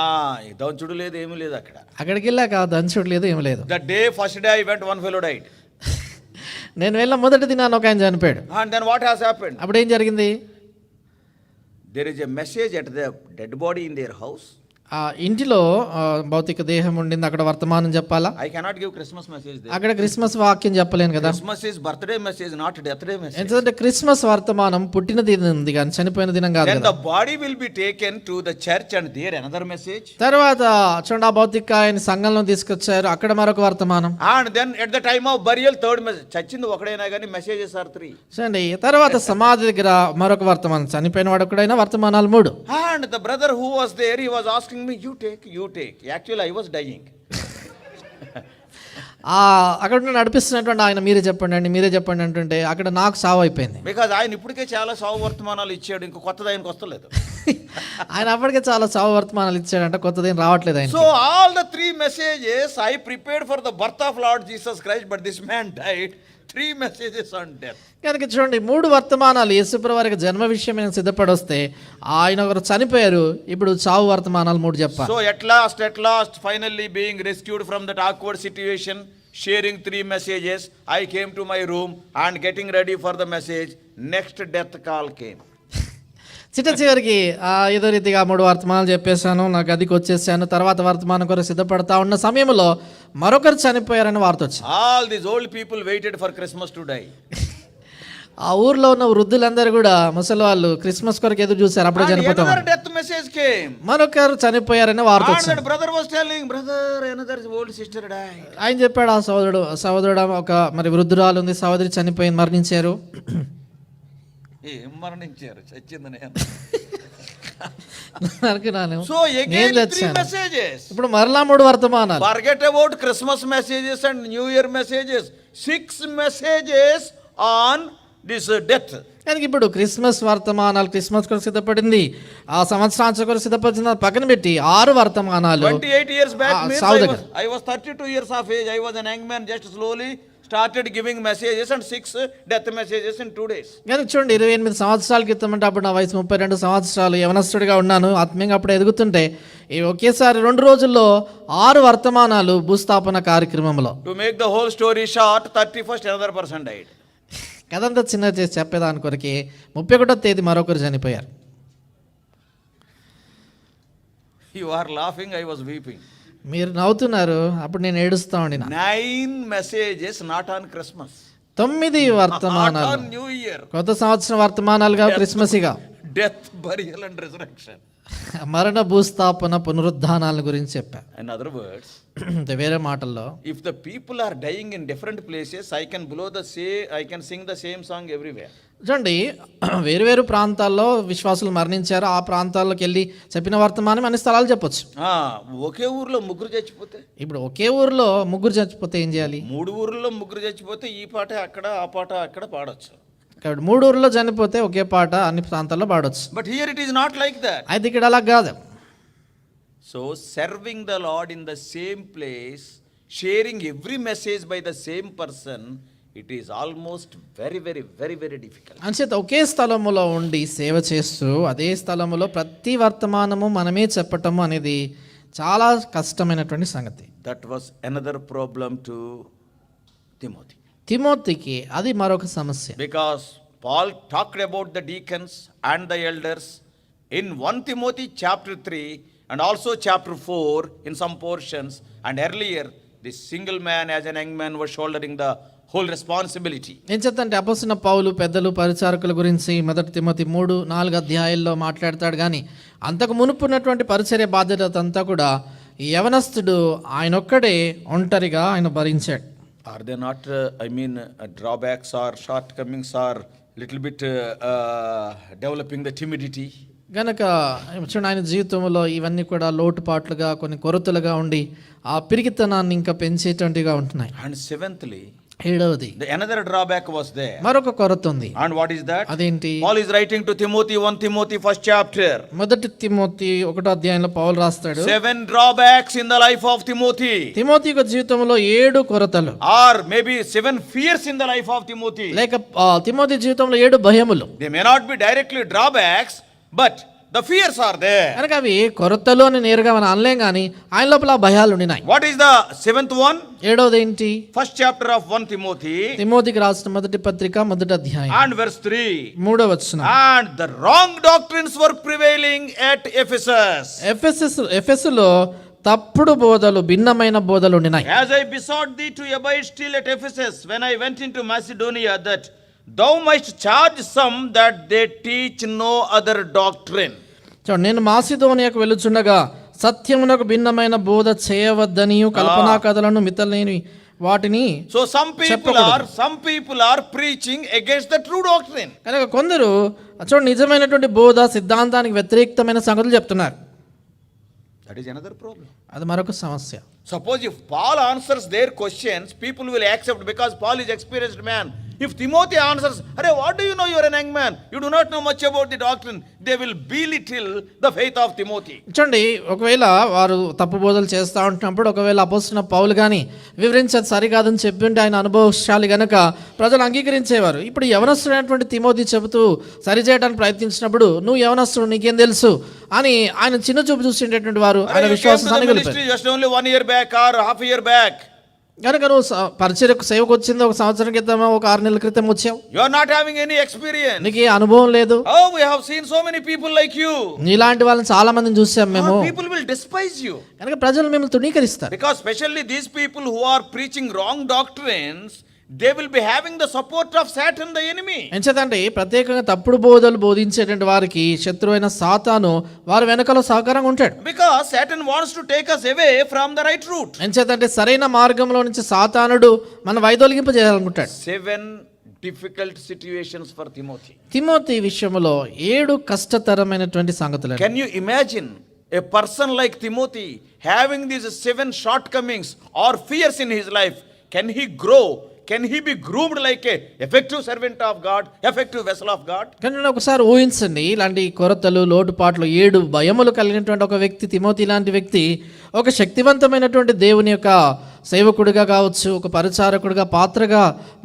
ఈ దంచుడు లేదు, ఏమీ లేదు అక్కడ. అక్కడికి వెళ్ళాక దంచుడు లేదు, ఏం లేదు. The day first day I went, one fellow died. నేను వెళ్ళిన మొదటి దినాన్ని ఒక ఆయన చనిపోయాడు. And then what has happened? అప్పుడు ఏం జరిగింది? There is a message at the dead body in their house. ఆ ఇంటిలో భౌతిక దేహం ఉండింది, అక్కడ వర్తమానం చెప్పాలా? I cannot give Christmas message. అక్కడ క్రిస్మస్ వాక్యం చెప్పలేను కదా. Christmas is birthday message, not death day message. ఎందుకంటే క్రిస్మస్ వర్తమానం పుట్టిన దినం ఉంది కానీ చనిపోయిన దినం కాదు Then కదా. the body will be taken to the church and there another message. తర్వాత చూడండి, ఆ భౌతిక ఆయన సంఘంలో తీసుకొచ్చారు, అక్కడ మరొక వర్తమానం. And then at the time of burial third message. చచ్చింది ఒకడైనా కానీ మెసేజెస్ ఆర్ 3. చూడండి, తర్వాత సమాధి దగ్గర మరొక వర్తమానం, చనిపోయిన వాడు ఒకడైనా వర్తమానాలు 3. And the brother who was there, he was asking me, you take. Actually I was dying. అక్కడ నడిపిస్తున్నటువంటి ఆయన మీరే చెప్పండి అంటుంటే అక్కడ నాకు సావు అయిపోయింది. బికాజ్ ఆయన ఇప్పటికే చాలా సావు వర్తమానాలు ఇచ్చాడు, ఇంకా కొత్తది ఆయనకు వస్తలేదు. ఆయన అప్పటికే చాలా సావు వర్తమానాలు ఇచ్చాడంట, కొత్తది ఏం రావట్లేదు ఆయన. So all the 3 messages I prepared for the birth of Lord Jesus Christ, but this man died. 3 messages on death. కనుక చూడండి, 3 వర్తమానాలు యేసుప్రభు వారికి జన్మ విషయం సిద్ధపడి వస్తే ఆయన ఒకరు చనిపోయారు, ఇప్పుడు చావు వర్తమానాలు 3 చెప్పాలి. So at last finally being rescued from that awkward situation, sharing 3 messages, I came to my room and getting ready for the message. Next death call came. చివరికి ఏదో రీతిగా 3 వర్తమానాలు చెప్పేశాను, నా గదికి వచ్చేసాను. తర్వాత వర్తమానం కొరకు సిద్ధపడతా ఉన్న సమయంలో మరొకరు చనిపోయారని వార్త వచ్చింది. All these old people waited for Christmas to die. ఆ ఊర్లో ఉన్న వృద్ధులందరూ కూడా, ముసలి వాళ్ళు క్రిస్మస్ కొరకు ఎదురు చూశారు, అప్పుడే చనిపోతాం. Another death message came. మరొకరు చనిపోయారని వార్త And వచ్చింది. that brother was telling, brother, another old sister died. ఆయన చెప్పాడు, ఆ సహోదరుడు ఒక మరి వృద్ధురాలు ఉంది, సహోదరి చనిపోయింది, మరణించారు. ఏం మరణించారు, చచ్చింది నేను. అనుకున్నాను. So again 3 messages. ఇప్పుడు మరలా 3 వర్తమానాలు. Forget about Christmas messages and New Year messages. 6 messages on this death. కానీ ఇప్పుడు క్రిస్మస్ వర్తమానాలు, క్రిస్మస్ కొరకు సిద్ధపడింది, ఆ సంవత్సరాంశం కొరకు సిద్ధపడిన పక్కన పెట్టి 6 వర్తమానాలు. 28 years back means I was 32 years of age. I was an young man, just slowly started giving messages and 6 death messages in 2 days. కానీ చూడండి, 28 సంవత్సరాల క్రితం అంటే అప్పుడు నా వయసు 32 సంవత్సరాలు, యవనస్తుడిగా ఉన్నాను, ఆత్మీయంగా అప్పుడు ఎదుగుతుంటే ఒకేసారి 2 రోజుల్లో 6 వర్తమానాలు భూస్థాపన కార్యక్రమంలో. To make the whole story short, 31st another person died. కదంతా చిన్న చేసి చెప్పేదాని కొరకి 31వ తేదీ మరొకరు చనిపోయారు. You are laughing, I was weeping. మీరు నవ్వుతున్నారు, అప్పుడు నేను ఏడుస్తా ఉండినా. 9 messages not on Christmas. 9 వర్తమానాలు, not on New Year. కొత్త సంవత్సరం వర్తమానాలుగా, క్రిస్మస్గా. Death, burial and resurrection. మరణ, భూస్థాపన, పునరుద్ధానాల గురించి చెప్పా. In other words, వేరే మాటల్లో, if the people are dying in different places, I can sing the same song everywhere. చూడండి, వేరు ప్రాంతాల్లో విశ్వాసులు మరణించారు, ఆ ప్రాంతాల్లోకి వెళ్ళి చెప్పిన వర్తమానం అన్ని స్థలాలు చెప్పొచ్చు. ఒకే ఊర్లో 3 చచ్చిపోతే, ఇప్పుడు ఒకే ఊర్లో 3 చచ్చిపోతే ఏం చేయాలి? 3 ఊర్లో 3 చచ్చిపోతే ఈ పాట అక్కడ, ఆ పాట అక్కడ పాడొచ్చు. కాబట్టి 3 ఊర్లో చనిపోతే ఒకే పాట అన్ని ప్రాంతాల్లో పాడొచ్చు. But here it is not like that. అయితే ఇక్కడ అలా కాదు. So serving the Lord in the same place, sharing every message by the same person, it is almost very very very very difficult. అంచేత ఒకే స్థలములో ఉండి సేవ చేస్తూ అదే స్థలములో ప్రతి వర్తమానము మనమే చెప్పటము అనేది చాలా కష్టమైనటువంటి సంగతి. That was another problem to తిమోతికి అది మరొక సమస్య. Because Paul talked about the deacons and the elders in 1 Timothy chapter 3 and also chapter 4 in some portions, and earlier this single man as an young man was shouldering the whole responsibility. ఏం చెప్తాంటే అపోస్తలుడైన పౌలు పెద్దలు పరిచారకుల గురించి 1 Timothy 3-4 అధ్యాయాల్లో మాట్లాడతాడు. కానీ అంతకు మునుపున్నటువంటి పరిచర్య బాధ్యత అంతా కూడా యవనస్తుడు ఆయనొక్కడే ఒంటరిగా ఆయన భరించాడు. Are they not drawbacks or shortcomings or little bit developing the timidity? గనక చూడండి, ఆయన జీవితంలో ఇవన్నీ కూడా లోటుపాట్లుగా, కొన్ని కొరతలుగా ఉండి ఆ పిరికితనాన్ని ఇంకా పెంచేటువంటిగా ఉంటున్నాయి. And seventhly, ఏడవది, Another drawback was there. మరొక కొరత ఉంది. And what is that? అదేంటి? Paul is writing to Timothy, 1 Timothy 1st chapter. మొదటి తిమోతి 1వ అధ్యాయంలో పౌలు రాస్తాడు, 7 drawbacks in the life of Timothy. Timothy యొక్క జీవితంలో 7 కొరతలు, Or maybe 7 fears in the life of Timothy. లేక తిమోతి జీవితంలో 7 భయములు. They may not be directly drawbacks, but the fears are there. కనుక అవి కొరతలు అని నేరుగా మనం అనలేం కానీ ఆయన లోపల ఆ భయాలు ఉండినాయి. What is the 7th one? ఏడవది ఏంటి? 1st chapter of 1 Timothy. తిమోతికి రాసిన మొదటి పత్రిక 1వ అధ్యాయం And verse 3. 3వ వచనం. And the wrong doctrines were prevailing at Ephesus. ఎఫెసులో తప్పుడు బోధలు, భిన్నమైన బోధలు ఉండినాయి. As I besought thee to abide still at Ephesus when I went into Macedonia, that thou mightst charge some that they teach no other doctrine. చూడండి, నేను మాసిదోనియాకు వెళ్ళుచుండగా సత్యమునకు భిన్నమైన బోధ చేయవద్దనియు కల్పనా కథలను మితలేని వాటిని. So some people are preaching against the true doctrine. కనుక కొందరు చూడండి నిజమైనటువంటి బోధ సిద్ధాంతానికి వ్యతిరేక్తమైన సంగతులు చెప్తున్నారు. That is another problem. అది మరొక సమస్య. Suppose if Paul answers their questions, people will accept because Paul is experienced man. If Timothy answers, "Arey, what do you know? You are a young man. You do not know much about the doctrine," they will belittle the faith of Timothy. చూడండి, ఒకవేళ వారు తప్పు బోధలు చేస్తూ ఉంటున్నప్పుడు ఒకవేళ అపోస్తున్న పౌలు కానీ వివరించేది సరికాదని చెప్పి ఉంటే ఆయన అనుభవశాలి గనుక ప్రజలు అంగీకరించేవారు. ఇప్పుడు యవనస్తుడైనటువంటి తిమోతి చెబుతూ సరిచేయడానికి ప్రయత్నించినప్పుడు నువ్వు యవనస్తుడు నీకేం తెలుసు అని ఆయన చిన్న చూపు చూసేటటువంటి వారు ఆయన విశ్వాసాన్ని గెలిపారు. Just only 1 year back or half a year back. కనుక నువ్వు పరిచర్యకు సేవకు వచ్చింది 1 సంవత్సరం క్రితమో 6 నెలల క్రితం వచ్చావు. You are not having any experience. నీకు ఏ అనుభవం లేదు. Oh, we have seen so many people like you. నీలాంటి వాళ్ళని చాలా మందిని చూసాం మేము. People will despise you. కనుక ప్రజలు మిమ్మల్ని తుణీకరిస్తారు. Because especially these people who are preaching wrong doctrines, they will be having the support of Satan, the enemy. ఎంచేతంటే ప్రత్యేకంగా తప్పుడు బోధలు బోధించేటువంటి వారికి శత్రువైన సాతాను వారి వెనకలో సహకారంగా ఉంటాడు. Because Satan wants to take us away from the right route. ఎంచేతంటే సరైన మార్గంలో నుంచి సాతానుడు మన వైదొలిగింపజేయాలనుకుంటాడు. 7 difficult situations for Timothy. Timothy విషయంలో 7 కష్టతరమైనటువంటి సంగతులు. Can you imagine a person like Timothy having these 7 shortcomings or fears in his life? Can he grow? Can he be groomed like a effective servant of God, effective vessel of God? కానీ ఒకసారి ఊహించండి, ఇలాంటి కొరతలు, లోటుపాట్లు, 7 భయములు కలిగినటువంటి ఒక వ్యక్తి Timothy లాంటి వ్యక్తి ఒక శక్తివంతమైనటువంటి దేవుని యొక్క సేవకుడిగా కావచ్చు, ఒక పరిచారకుడిగా పాత్రగా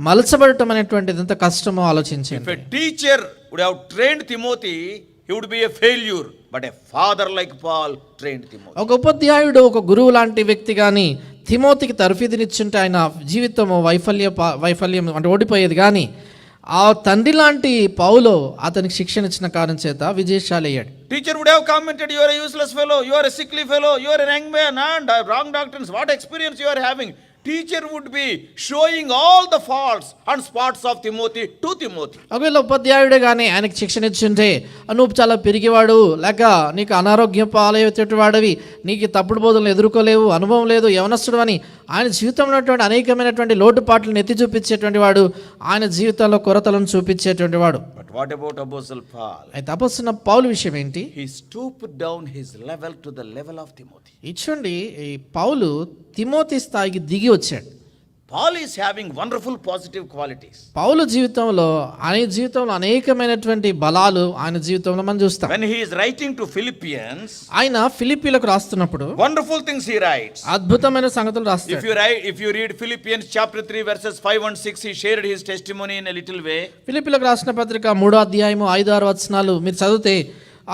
మలచబడటం అనేటువంటిది ఎంత కష్టమో ఆలోచించండి. If a teacher would have trained Timothy, he would be a failure, but a father like Paul trained Timothy. ఒక ఉపాధ్యాయుడు, ఒక గురువు లాంటి వ్యక్తి కానీ తిమోతికి తర్ఫీదునిచ్చుంటే ఆయన జీవితం వైఫల్యం అంటే ఓడిపోయేది. కానీ ఆ తండ్రి లాంటి పౌలు అతనికి శిక్షణ ఇచ్చిన కారణం చేత విజయశాలి అయ్యాడు. Teacher would have commented, "You are a useless fellow, you are a sickly fellow, you are a young man and wrong doctrines. What experience you are having?" Teacher would be showing all the faults and spots of Timothy to Timothy. ఒకవేళ ఉపాధ్యాయుడే కానీ ఆయనకి శిక్షణ ఇచ్చుంటే నువ్వు చాలా పెరిగేవాడు, లేక నీకు అనారోగ్యం పాలయ్యేటటువంటి వాడివి, నీకు తప్పుడు బోధనలు ఎదుర్కోలేవు, అనుభవం లేదు, యవనస్తుడు అని ఆయన జీవితంలో ఉన్నటువంటి అనేకమైనటువంటి లోటుపాట్లను ఎత్తి చూపించేటువంటి వాడు, ఆయన జీవితంలో కొరతలను చూపించేటువంటి వాడు. But what about Apostle Paul? అయితే అపోస్తలుడైన పౌలు విషయం ఏంటి? He stooped down his level to the level of Timothy. ఇచ్చండి, ఈ పౌలు తిమోతి స్థాయికి దిగి వచ్చాడు. Paul is having wonderful positive qualities. పౌలు జీవితంలో అనేకమైనటువంటి బలాలు ఆయన జీవితంలో మనం చూస్తాం. When he is writing to Philippians, ఆయన ఫిలిప్పీలకు రాస్తున్నప్పుడు wonderful things he writes. అద్భుతమైన సంగతులు రాస్తాడు. If you read Philippians chapter 3 verses 5 and 6, he shared his testimony in a little way. ఫిలిప్పీలకు రాసిన పత్రిక 3వ అధ్యాయము 5-6 వచనాలు మీరు చదివితే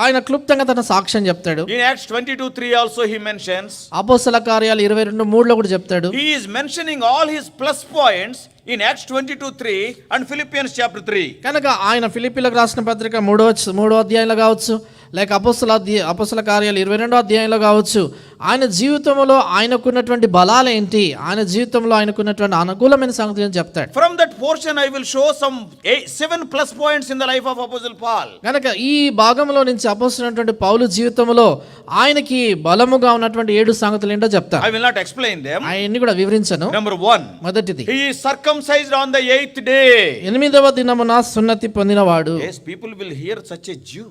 ఆయన క్లుప్తంగా తన సాక్ష్యం చెప్తాడు. In Acts 22:3 also he mentions. అపోస్తల కార్యాలు 22:3లో కూడా చెప్తాడు. He is mentioning all his plus points in Acts 22:3 and Philippians chapter 3. కనుక ఆయన ఫిలిప్పీలకు రాసిన పత్రిక 3వ అధ్యాయంలో కావచ్చు, లేక అపోస్తల కార్యాలు 22వ అధ్యాయంలో కావచ్చు, ఆయన జీవితంలో ఆయనకున్నటువంటి బలాలు ఏంటి, ఆయన జీవితంలో ఆయనకున్నటువంటి అనుకూలమైన సంగతులను చెప్తాడు. From that portion I will show some 7 plus points in the life of Apostle Paul. కనుక ఈ భాగంలో నుంచి అపోస్తలుడైనటువంటి పౌలు జీవితంలో ఆయనకి బలముగా ఉన్నటువంటి 7 సంగతులు ఏంటో చెప్తాను. I will not explain them. ఆయన్ని కూడా వివరించను. Number 1, మొదటిది, he is circumcised on the 8th day. 8వ దినమున సున్నతి పొందినవాడు. Yes, people will hear such a Jew.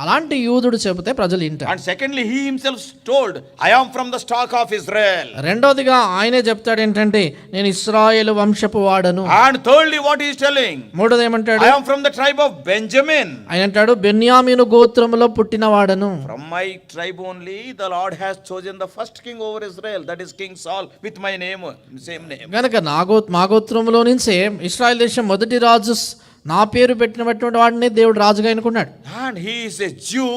అలాంటి యూదుడు చెబితే ప్రజలు వింటారు. And secondly, he himself told, I am from the stock of Israel. రెండోదిగా ఆయనే చెప్తాడు ఏంటంటే నేను ఇశ్రాయేలు వంశపు వాడను. And thirdly, what he is telling? మూడోది ఏమంటాడు? I am from the tribe of Benjamin. ఆయన అంటాడు బెన్యామీను గోత్రములో పుట్టిన వాడను. From my tribe only the Lord has chosen the first king over Israel, that is King Saul, with my name, same name. గనక మా గోత్రములో నుంచే ఇశ్రాయేల్ దేశం మొదటి రాజు నా పేరు పెట్టినటువంటి వాడిని దేవుడు రాజుగా ఎన్నుకున్నాడు. And he is a Jew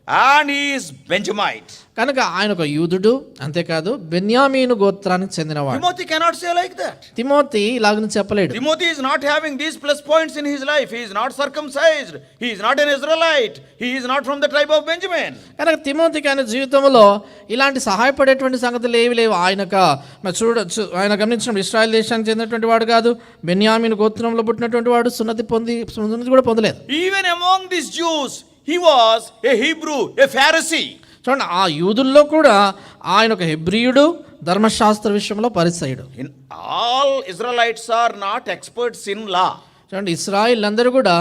and he is Benjamite. కనుక ఆయన ఒక యూదుడు, అంతేకాదు బెన్యామీను గోత్రానికి చెందినవాడు. Timothy cannot say like that. Timothy ఇలాగని చెప్పలేడు. Timothy is not having these plus points in his life. He is not circumcised. He is not an Israelite. He is not from the tribe of Benjamin. కనుక తిమోతికి ఆయన జీవితంలో ఇలాంటి సహాయపడేటువంటి సంగతులు ఏవి లేవు. ఆయన గమనించిన ఇశ్రాయేల్ దేశానికి చెందినటువంటి వాడు కాదు, బెన్యామీను గోత్రంలో పుట్టినటువంటి వాడు, సున్నతి కూడా పొందలేదు. Even among these Jews, he was a Hebrew, a Pharisee. చూడండి, ఆ యూదుల్లో కూడా ఆయన ఒక హెబ్రీయుడు, ధర్మశాస్త్ర విషయంలో పరిసయుడు. In all Israelites are not experts in law. చూడండి, ఇశ్రాయేల్ అందరూ కూడా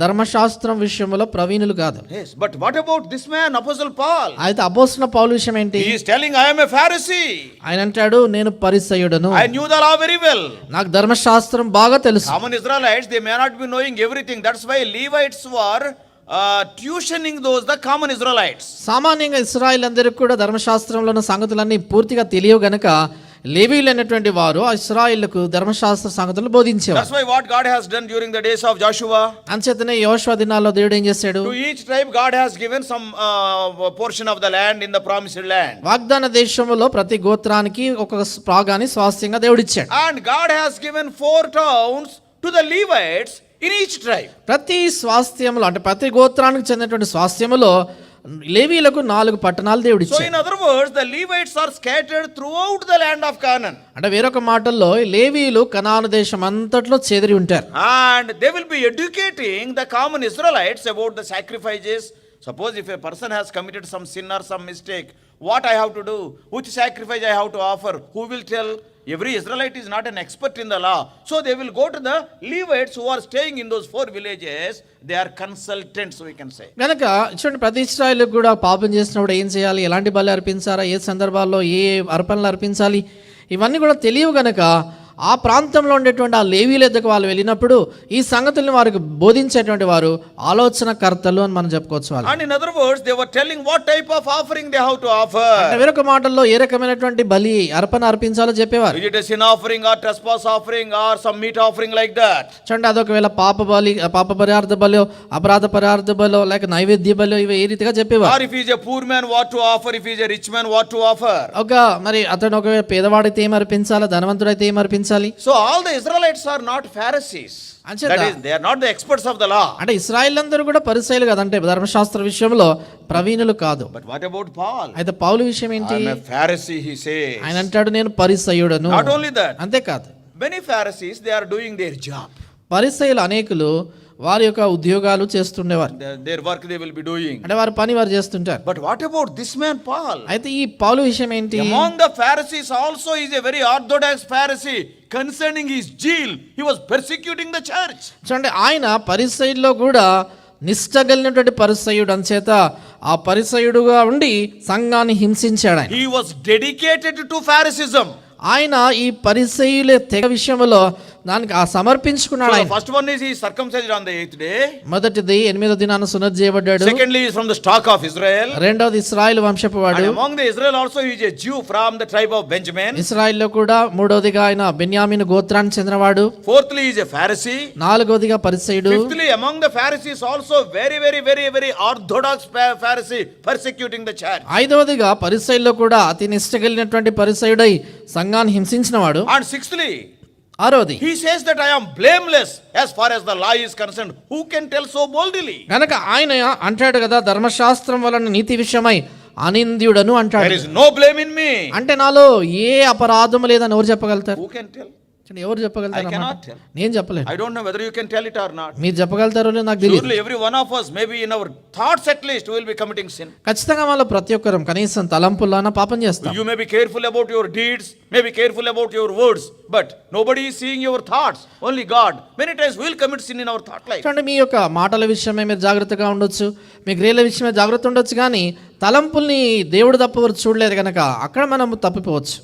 ధర్మశాస్త్రం విషయంలో ప్రవీణులు కాదు. Yes, but what about this man, Apostle Paul? అయితే అపోస్తలుడైన పౌలు విషయం ఏంటి? He is telling, I am a Pharisee. ఆయన అంటాడు నేను పరిసయుడను. I knew the law very well. నాకు ధర్మశాస్త్రం బాగా తెలుసు. Common Israelites, they may not be knowing everything. That's why Levites were tuitioning the common Israelites. సామాన్యంగా ఇశ్రాయేల్ అందరికి కూడా ధర్మశాస్త్రంలో ఉన్న సంగతులన్నీ పూర్తిగా తెలియవు గనక లేవీయులు అనేటువంటి వారు ఆ ఇశ్రాయేలుకు ధర్మశాస్త్ర సంగతులు బోధించేవారు. That's why what God has done during the days of Joshua. అంచేతనే యెహోషువ దినాల్లో దేవుడు ఏం చేశాడు? To each tribe God has given some portion of the land in the promised land. వాగ్దాన దేశంలో ప్రతి గోత్రానికి ఒక భాగాన్ని స్వాస్థ్యంగా దేవుడు ఇచ్చాడు. And God has given 4 towns to the Levites in each tribe. ప్రతి స్వాస్థ్యములో అంటే ప్రతి గోత్రానికి చెందినటువంటి స్వాస్థ్యములో లేవీయులకు 4 పట్టణాలు దేవుడు So ఇచ్చాడు. in other words, the Levites are scattered throughout the land of Canaan. అంటే వేరొక మాటల్లో లేవీయులు కనాను దేశం అంతట్లో చెదిరి ఉంటారు. And they will be educating the common Israelites about the sacrifices. Suppose if a person has committed some sin or some mistake, what I have to do, which sacrifice I have to offer, who will tell? Every Israelite is not an expert in the law. So they will go to the Levites who are staying in those 4 villages. They are consultants, we can say. గనక చూడండి, ప్రతి ఇశ్రాయేలుకు కూడా పాపం చేసినప్పుడు ఏం చేయాలి, ఎలాంటి బలి అర్పించాలా, ఏ సందర్భాల్లో ఏ అర్పణలు అర్పించాలి, ఇవన్నీ కూడా తెలియవు గనక ఆ ప్రాంతంలో ఉండేటువంటి ఆ లేవీయుల దగ్గరకు వాళ్ళు వెళ్ళినప్పుడు ఈ సంగతుల్ని వారికి బోధించేటువంటి వారు ఆలోచనకర్తలు అని మనం చెప్పుకోవచ్చు. And in other words, they were telling what type of offering they have to offer. వేరొక మాటల్లో ఏ రకమైనటువంటి బలి అర్పణ అర్పించాలో చెప్పేవారు. Is it a sin offering or trespass offering or some meat offering like that? చూడండి, అదొకవేళ పాప పరిహార్థ బలో, అపరాధ పరిహార్థ బలో, లేక నైవేద్య బలో, ఇవి ఏ రీతిగా చెప్పేవారు. Or if he is a poor man, what to offer? If he is a rich man, what to offer? మరి అతను ఒకవేళ పేదవాడైతే ఏం అర్పించాలి, ధనవంతుడైతే ఏం అర్పించాలి. So all the Israelites are not Pharisees. That is, they are not the experts of the law. అంటే ఇశ్రాయేల్ అందరూ కూడా పరిసయ్యులు కాదంటే ధర్మశాస్త్ర విషయంలో ప్రవీణులు కాదు. But what about Paul? అయితే పౌలు విషయం ఏంటి? I am a Pharisee, he says. ఆయన అంటాడు నేను పరిసయ్యుడను. Not only that. అంతేకాదు, Many Pharisees, they are doing their job. పరిసయ్యులు అనేకులు వారి యొక్క ఉద్యోగాలు చేస్తుండేవారు. Their work they will be doing. అంటే వారి పని వారు చేస్తుంటారు. But what about this man Paul? అయితే ఈ పౌలు విషయం ఏంటి? Among the Pharisees also is a very orthodox Pharisee. Concerning his zeal, he was persecuting the church. చూడండి, ఆయన పరిసయ్యుల్లో కూడా నిష్ఠ కలిగినటువంటి పరిసయ్యుడు, అంచేత ఆ పరిసయ్యుడుగా ఉండి సంఘాన్ని హింసించాడు. ఆయన He was dedicated to Phariseeism. ఆయన ఈ పరిసయ్యుల తెగ విషయంలో దానికి ఆ సమర్పించుకున్నాడు. So ఆయన the first one is he is circumcised on the 8th day. మొదటిది 8వ దినాన సున్నతి చేయబడ్డాడు. Secondly, he is from the stock of Israel. రెండవది ఇశ్రాయేలు వంశపు వాడు. And among the Israel also he is a Jew from the tribe of Benjamin. ఇశ్రాయేల్లో కూడా మూడవదిగా ఆయన బెన్యామీను గోత్రానికి చెందినవాడు. Fourthly, he is a Pharisee. నాలుగవదిగా పరిసయ్యుడు. Fifthly, among the Pharisees also very orthodox Pharisee persecuting the church. ఐదవదిగా పరిసయ్యుల్లో కూడా అతి నిష్ఠ కలిగినటువంటి పరిసయ్యుడై సంఘాన్ని హింసించినవాడు. And sixthly, ఆరవది, he says that I am blameless as far as the law is concerned. Who can tell so boldly? కనుక ఆయన అంటాడు కదా, ధర్మశాస్త్రం వలన నీతి విషయమై అనింద్యుడను అంటాడు. There is no blame in me. అంటే నాలో ఏ అపరాధం లేదని ఎవరు చెప్పగలుగుతారు? Who can tell? ఎవరు I చెప్పగలుగుతారు? cannot tell. నేను చెప్పలేను. I don't know whether you can tell it or not. మీరు చెప్పగలుగుతారో లేదో నాకు తెలియదు. Surely every one of us, maybe in our thoughts at least, we will be committing sin. ఖచ్చితంగా వాళ్ళ ప్రతి ఒక్కరం కనీసం తలంపుల్లోన పాపం చేస్తాం. You may be careful about your deeds, may be careful about your words, but nobody is seeing your thoughts, only God. Many times we will commit sin in our thought life. చూడండి, మీ యొక్క మాటల విషయమే మీరు జాగ్రత్తగా ఉండొచ్చు, మీ క్రియల విషయమే జాగ్రత్త ఉండొచ్చు, కానీ తలంపుల్ని దేవుడు తప్ప ఎవరు చూడలేదు కనుక అక్కడ మనం తప్పిపోవచ్చు.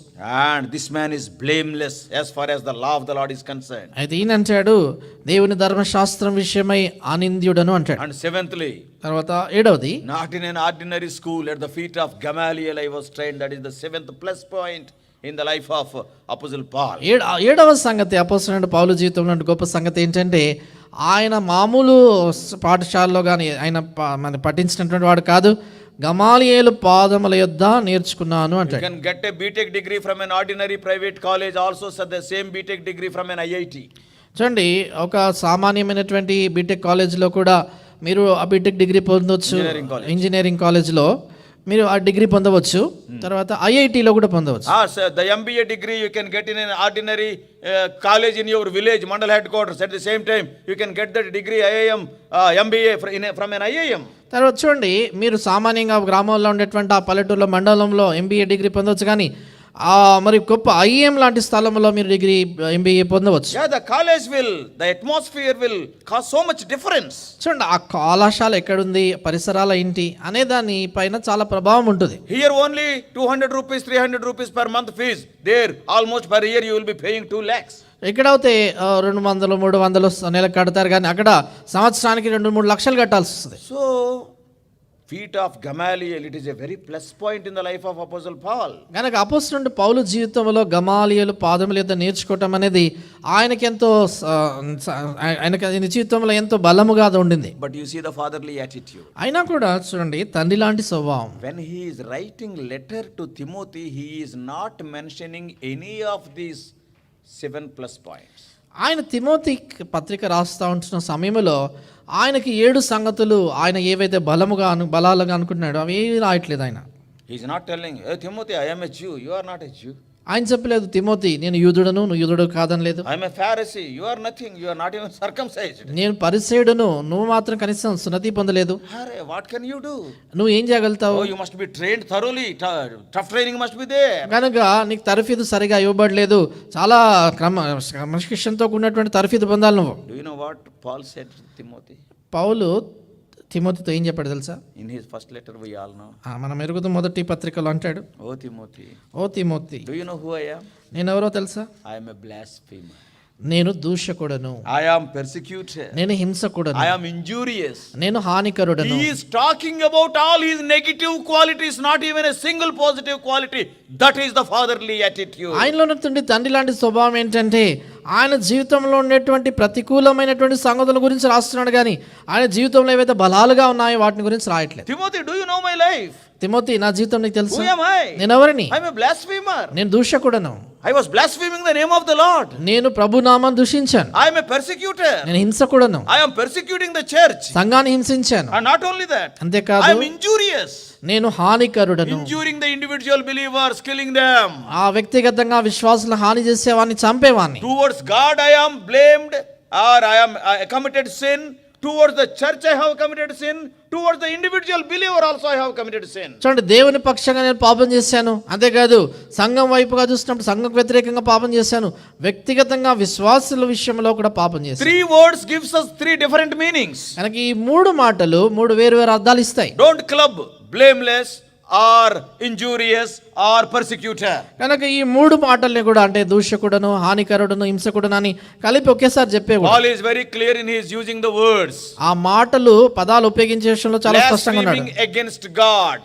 And this man is blameless as far as the law of the Lord is concerned. అయితే ఈయన అంటాడు దేవుని ధర్మశాస్త్రం విషయమై అనింద్యుడను అంటాడు. And seventhly, తర్వాత ఏడవది, not in an ordinary school, at the feet of Gamaliel I was trained. That is the seventh plus point in the life of Apostle Paul. ఏడవ సంగతి అపోస్తలుడైన పౌలు జీవితంలో గొప్ప సంగతి ఏంటంటే ఆయన మామూలు పాఠశాలలో కానీ ఆయన మన పఠించినటువంటి వాడు కాదు, గమాలియేలు పాదముల యొద్ద నేర్చుకున్నాను You అంటాడు. can get a BTech degree from an ordinary private college, also the same BTech degree from an IIT. చూడండి, ఒక సామాన్యమైనటువంటి బీటెక్ కాలేజ్లో కూడా మీరు ఆ బీటెక్ డిగ్రీ పొందవచ్చు, ఇంజనీరింగ్ కాలేజ్లో మీరు ఆ డిగ్రీ పొందవచ్చు, తర్వాత ఐఐటిలో కూడా పొందవచ్చు. So the MBA degree you can get in an ordinary college in your village, Mandal headquarters. At the same time, you can get that degree IIM, MBA from an IIM. తర్వాత చూడండి, మీరు సామాన్యంగా గ్రామంలో ఉండేటువంటి ఆ పల్లెటూరులో మండలంలో ఎంబీఏ డిగ్రీ పొందవచ్చు, కానీ మరి గొప్ప ఐఎం లాంటి స్థలంలో మీరు డిగ్రీ ఎంబీఏ పొందవచ్చు. Yeah, the atmosphere will cause so much difference. చూడండి, ఆ కళాశాల ఎక్కడుంది, పరిసరాల ఏంటి అనే దాని పైన చాలా ప్రభావం ఉంటుంది. Here only 200 rupees, 300 rupees per month fees. There almost per year you will be paying 2 lakhs. ఎక్కడైతే 200, 300 నెలకు కడతారు, కానీ అక్కడ సంవత్సరానికి 2-3 లక్షలు కట్టాల్సి వస్తుంది. So feet of Gamaliel, it is a very plus point in the life of Apostle Paul. కనుక అపోస్తలుడు పౌలు జీవితంలో గమాలియేలు పాదముల యొద్ద నేర్చుకోవటం అనేది ఆయనకి ఎంతో ఆయన జీవితంలో ఎంతో బలముగా ఉండింది. But you see the fatherly attitude. అయినా కూడా చూడండి, తండ్రి లాంటి స్వభావం. When he is writing letter to Timothy, he is not mentioning any of these 7 plus points. ఆయన తిమోతి పత్రిక రాస్తా ఉంటున్న సమయంలో ఆయనకి 7 సంగతులు ఆయన ఏవైతే బలాలుగా అనుకుంటున్నాడో అవి ఏవి రాయట్లేదు ఆయన. He is not telling, hey Timothy, I am a Jew, you are not a Jew. ఆయన చెప్పలేదు, తిమోతి నేను యూదుడను, నువ్వు యూదుడు కాదని లేదు. I am a Pharisee, you are nothing, you are not even circumcised. నేను పరిసయ్యుడను, నువ్వు మాత్రం కనీసం సున్నతి పొందలేదు. Hare, what can you do? నువ్వు ఏం చేయగలుగుతావు? Oh, you must be trained thoroughly, tough training must be there. కనుక నీకు తరఫీదు సరిగా ఇవ్వబడలేదు, చాలా క్రమశిక్షణతో కూడినటువంటి తరఫీదు పొందాలి నువ్వు. Do you know what Paul said to Timothy? పౌలు తిమోతితో ఏం చెప్పాడు తెలుసా? In his first letter we all know. మనం ఎరుగుతూ మొదటి పత్రికలో అంటాడు, Oh Timothy. ఓ Timothy, Do you know who I am? నేను ఎవరో తెలుసా? I am a blasphemer. నేను దూషకుడను, I am persecutor. నేను హింసకుడను, I am injurious. నేను హానికరుడను. He is talking about all his negative qualities, not even a single positive quality. That is the fatherly attitude. ఆయనలో ఉన్నటువంటి తండ్రి లాంటి స్వభావం ఏంటంటే ఆయన జీవితంలో ఉండేటువంటి ప్రతికూలమైనటువంటి సంగతుల గురించి రాస్తున్నాడు, కానీ ఆయన జీవితంలో ఏవైతే బలాలుగా ఉన్నాయో వాటిని గురించి రాయట్లేదు. Timothy, do you know my life? Timothy, నా జీవితం నీకు తెలుసు. Who am I? నేను ఎవరిని? I am a blasphemer. నేను దూషకుడను. I was blaspheming the name of the Lord. నేను ప్రభు నామాన్ని దూషించాను. I am a persecutor. నేను హింసకుడను. I am persecuting the church. సంఘాన్ని హింసించాను. And not only that, అంతేకాదు I am injurious. నేను హానికరుడను. Injuring the individual believers, killing them. ఆ వ్యక్తిగతంగా విశ్వాసులను హాని చేసేవాడిని, చంపేవాడిని. Towards God I am blamed, or I committed sin. Towards the church I have committed sin. Towards the individual believer also I have committed sin. చూడండి, దేవుని పక్షంగా నేను పాపం చేశాను, అంతేకాదు సంఘం వైపుగా చూసినప్పుడు సంఘం వ్యతిరేకంగా పాపం చేశాను, వ్యక్తిగతంగా విశ్వాసుల విషయంలో కూడా పాపం చేశాను. 3 words gives us 3 different meanings. కనుక ఈ 3 మాటలు 3 వేరు అర్థాలు ఇస్తాయి. Don't club blameless or injurious or persecutor. కనుక ఈ 3 మాటల్ని కూడా అంటే దూషకుడను, హానికరుడను, హింసకుడను అని కలిపి ఒకేసారి చెప్పేవాడు. Paul is very clear in his using the words. ఆ మాటలు పదాలు ఉపయోగించే విషయంలో చాలా స్పష్టంగా ఉన్నాడు. Blaspheming against God.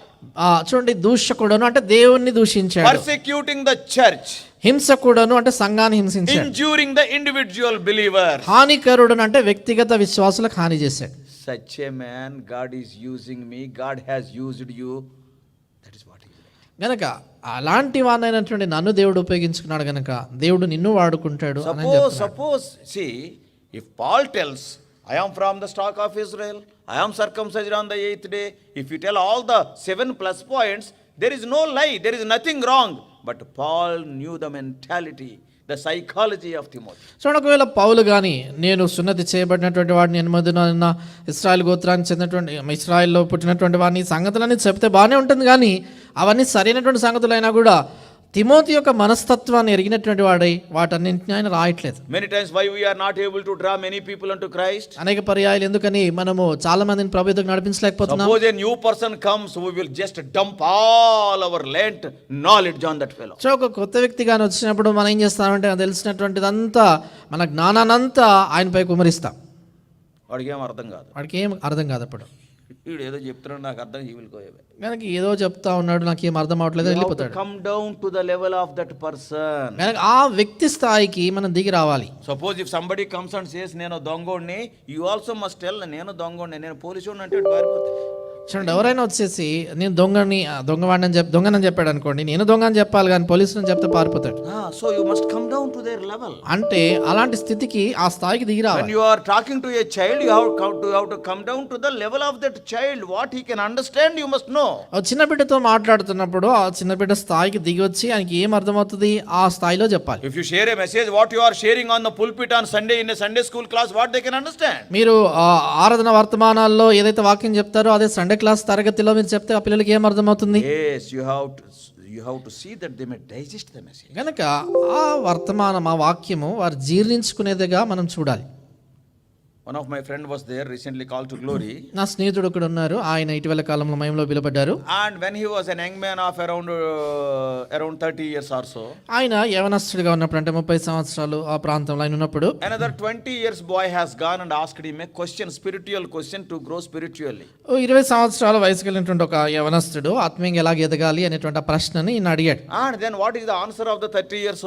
చూడండి, దూషకుడను అంటే దేవుణ్ణి దూషించాడు. Persecuting the church. హింసకుడను అంటే సంఘాన్ని హింసించాడు. Injuring the individual believer. హానికరుడను అంటే వ్యక్తిగత విశ్వాసులకు హాని చేశాడు. Such a man, God is using me, God has used you. That is what he is. గనక అలాంటి వానైనటువంటి నన్ను దేవుడు ఉపయోగించుకున్నాడు, గనక దేవుడు నిన్ను వాడుకుంటాడు అని చెప్తున్నాడు. Suppose, see, if Paul tells, I am from the stock of Israel, I am circumcised on the 8th day, if you tell all the 7 plus points, there is no lie, there is nothing wrong. But Paul knew the mentality. the psychology of Timothy. చూడండి, ఒకవేళ పౌలు కానీ నేను సున్నతి చేయబడినటువంటి వాడిని, ఎనిమిదిన ఇశ్రాయేల్ గోత్రానికి చెందినటువంటి ఇశ్రాయేల్లో పుట్టినటువంటి వాడిని, సంగతులన్నీ చెప్తే బాగానే ఉంటుంది. కానీ అవన్నీ సరైనటువంటి సంగతులైనా కూడా తిమోతి యొక్క మనస్తత్వాన్ని ఎరిగినటువంటి వాడై వాటన్నింటినీ ఆయన రాయట్లేదు. Many times why we are not able to draw many people unto Christ. అనేక పర్యాయాలు ఎందుకని మనము చాలా మందిని ప్రభు ఎదుగు నడిపించలేకపోతున్నాం. Suppose a new person comes, we will just dump all our lent knowledge on that fellow. So ఒక కొత్త వ్యక్తి కానీ వచ్చినప్పుడు మనం ఏం చేస్తామంటే తెలిసినటువంటిదంతా మన జ్ఞానాన్నంతా ఆయనపై కుమరిస్తాం. వాడికి ఏం అర్థం కాదు, వాడికి ఏం అర్థం కాదు. అప్పుడు వీడు ఏదో చెప్తున్నాడు నాకు అర్థం, he will go away. కనుక ఏదో చెప్తా ఉన్నాడు, నాకు ఏం అర్థం అవట్లేదు, వెళ్ళిపోతాడు. Come down to the level of that person. కనుక ఆ వ్యక్తి స్థాయికి మనం దిగి రావాలి. Suppose if somebody comes and says నేను దొంగోడిని, you also must tell నేను దొంగోడిని, నేను పోలీసుడిని అంటే పారిపోతాడు. చూడండి, ఎవరైనా వచ్చేసి నేను దొంగనని చెప్పాడు అనుకోండి, నేను దొంగ అని చెప్పాలి కానీ పోలీసుని చెప్తే పారిపోతాడు. So you must come down to their level. అంటే అలాంటి స్థితికి, ఆ స్థాయికి దిగి When రావాలి. you are talking to a child, you have to come down to the level of that child. What he can understand, you must know. చిన్న బిడ్డతో మాట్లాడుతున్నప్పుడు ఆ చిన్న బిడ్డ స్థాయికి దిగి వచ్చి ఆయనకి ఏం అర్థమవుతుంది ఆ స్థాయిలో చెప్పాలి. If you share a message, what you are sharing on the pulpit on Sunday in a Sunday school class, what they can understand. మీరు ఆరాధన వర్తమానాల్లో ఏదైతే వాక్యం చెప్తారో అదే సండే క్లాస్ తరగతిలో మీరు చెప్తే ఆ పిల్లలకి ఏం అర్థమవుతుంది? Yes, you have to see that they may digest the message. కనుక ఆ వర్తమానం, ఆ వాక్యము వారు జీర్ణించుకునేదిగా మనం చూడాలి. One of my friend was there, recently called to glory. నా స్నేహితుడు ఒకడు ఉన్నారు, ఆయన ఇటీవల కాలంలో మహిమలో పిలువబడ్డారు. And when he was an young man of around 30 years or so, ఆయన యవనస్తుడిగా ఉన్నప్పుడు, అంటే 30 సంవత్సరాలు ఆ ప్రాంతంలో ఆయన ఉన్నప్పుడు, another 20 years boy has gone and asked him a question, spiritual question, to grow spiritually. 20 సంవత్సరాల వయసు కలిగినటువంటి ఒక యవనస్తుడు ఆత్మీయంగా ఎలాగ ఎదగాలి అనేటువంటి ఆ ప్రశ్నని ఈయన అడిగాడు. And then what is the answer of the 30 years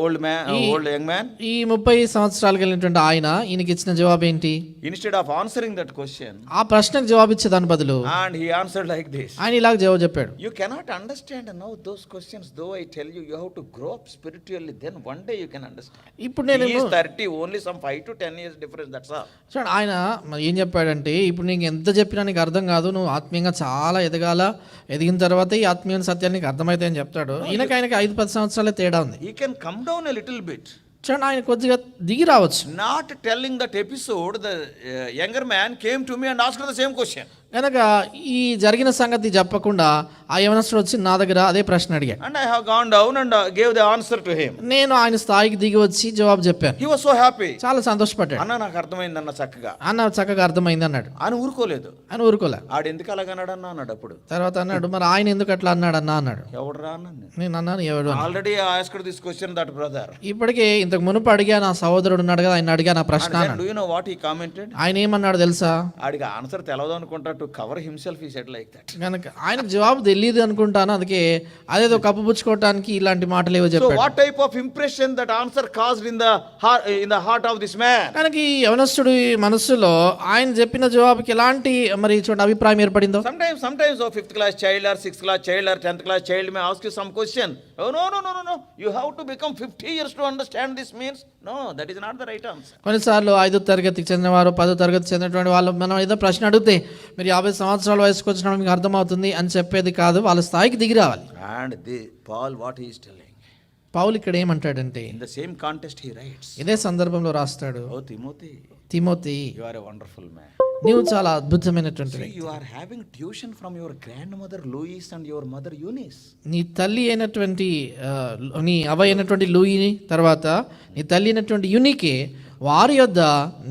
old young man? ఈ 30 సంవత్సరాలు కలిగినటువంటి ఆయన ఈయనకి ఇచ్చిన జవాబు ఏంటి? Instead of answering that question, ఆ ప్రశ్నకు జవాబు ఇచ్చేదాని బదులు and he answered like this. ఆయన ఇలాగ జవాబు చెప్పాడు. You cannot understand now those questions, though I tell you, you have to grow up spiritually, then one day you can understand. ఇప్పుడు He నేను is 30, only some 5 to 10 years difference, that's all. చూడండి, ఆయన మరి ఏం చెప్పాడంటే, ఇప్పుడు నీకు ఎంత చెప్పినా నీకు అర్థం కాదు, నువ్వు ఆత్మీయంగా చాలా ఎదగాల, ఎదిగిన తర్వాత ఈ ఆత్మీయ సత్యాలు నీకు అర్థమైతే అని చెప్తాడు. ఆయనకి 5-10 సంవత్సరాలే తేడా ఉంది. He can come down a little bit. చూడండి, ఆయన కొద్దిగా దిగి రావచ్చు. Not telling that episode, the younger man came to me and asked the same question. కనుక ఈ జరిగిన సంగతి చెప్పకుండా ఆ యవనస్తుడు వచ్చి నా దగ్గర అదే ప్రశ్న అడిగాడు. And I have gone down and gave the answer to him. నేను ఆయన స్థాయికి దిగి వచ్చి జవాబు చెప్పాను. He was so happy. చాలా సంతోషపడ్డాడు. అన్న నాకు అర్థమైంది అన్న చక్కగా. అన్న చక్కగా అర్థమైంది అన్నాడు. ఆయన ఊరుకోలేదు. ఆయన ఊరుకోలే. ఆడు ఎందుకు అలాగన్నాడు అన్నాడు. అప్పుడు తర్వాత అన్నాడు, మరి ఆయన ఎందుకు అట్లా అన్నాడు అన్నాడు. ఎవడురా అన్నాను. నేను అన్నాను, ఎవడు? Already asked this question that brother. ఇప్పటికే ఇంతకు మునుపు అడిగా, నా సహోదరుడు ఉన్నాడు కదా, ఆయన అడిగా నా ప్రశ్న. Do you know what he commented? ఆయన ఏమన్నాడు తెలుసా? ఆడికి ఆన్సర్ తెలవదు అనుకుంటా, to cover himself he said like that. కనుక ఆయనకు జవాబు తెలియదు అనుకుంటాను, అందుకే అదేదో కప్పుపుచ్చుకోవడానికి ఇలాంటి మాటలు ఏవో చెప్పాడు. So what type of impression that answer caused in the heart of this man? కనుక ఈ యవనస్తుడి మనస్సులో ఆయన చెప్పిన జవాబుకి ఎలాంటి మరి చూడండి అభిప్రాయం ఏర్పడిందో. Sometimes 5th class child or 6th class child or 10th class child may ask you some question. Oh no, you have to become 50 years to understand this means. No, that is not the right answer. కొన్నిసార్లు 5వ తరగతికి చెందినవారు 10వ తరగతి చెందినటువంటి వాళ్ళు మనం ఏదో ప్రశ్న అడిగితే మీరు 50 సంవత్సరాల వయసుకు వచ్చినప్పుడు మీకు అర్థమవుతుంది అని చెప్పేది కాదు, వాళ్ళ స్థాయికి దిగి రావాలి. And Paul, what he is telling, పౌలు ఇక్కడ ఏమంటాడంటే, in the same context he writes, ఇదే సందర్భంలో రాస్తాడు, oh Timothy, you are a wonderful man. నీవు చాలా అద్భుతమైనటువంటి వ్యక్తి. You are having tuition from your grandmother Louise and your mother Eunice. నీ తల్లి అయినటువంటి నీ అవ్వ అయినటువంటి లూయిని, తర్వాత నీ తల్లి అయినటువంటి యూనికే వారి యొద్ద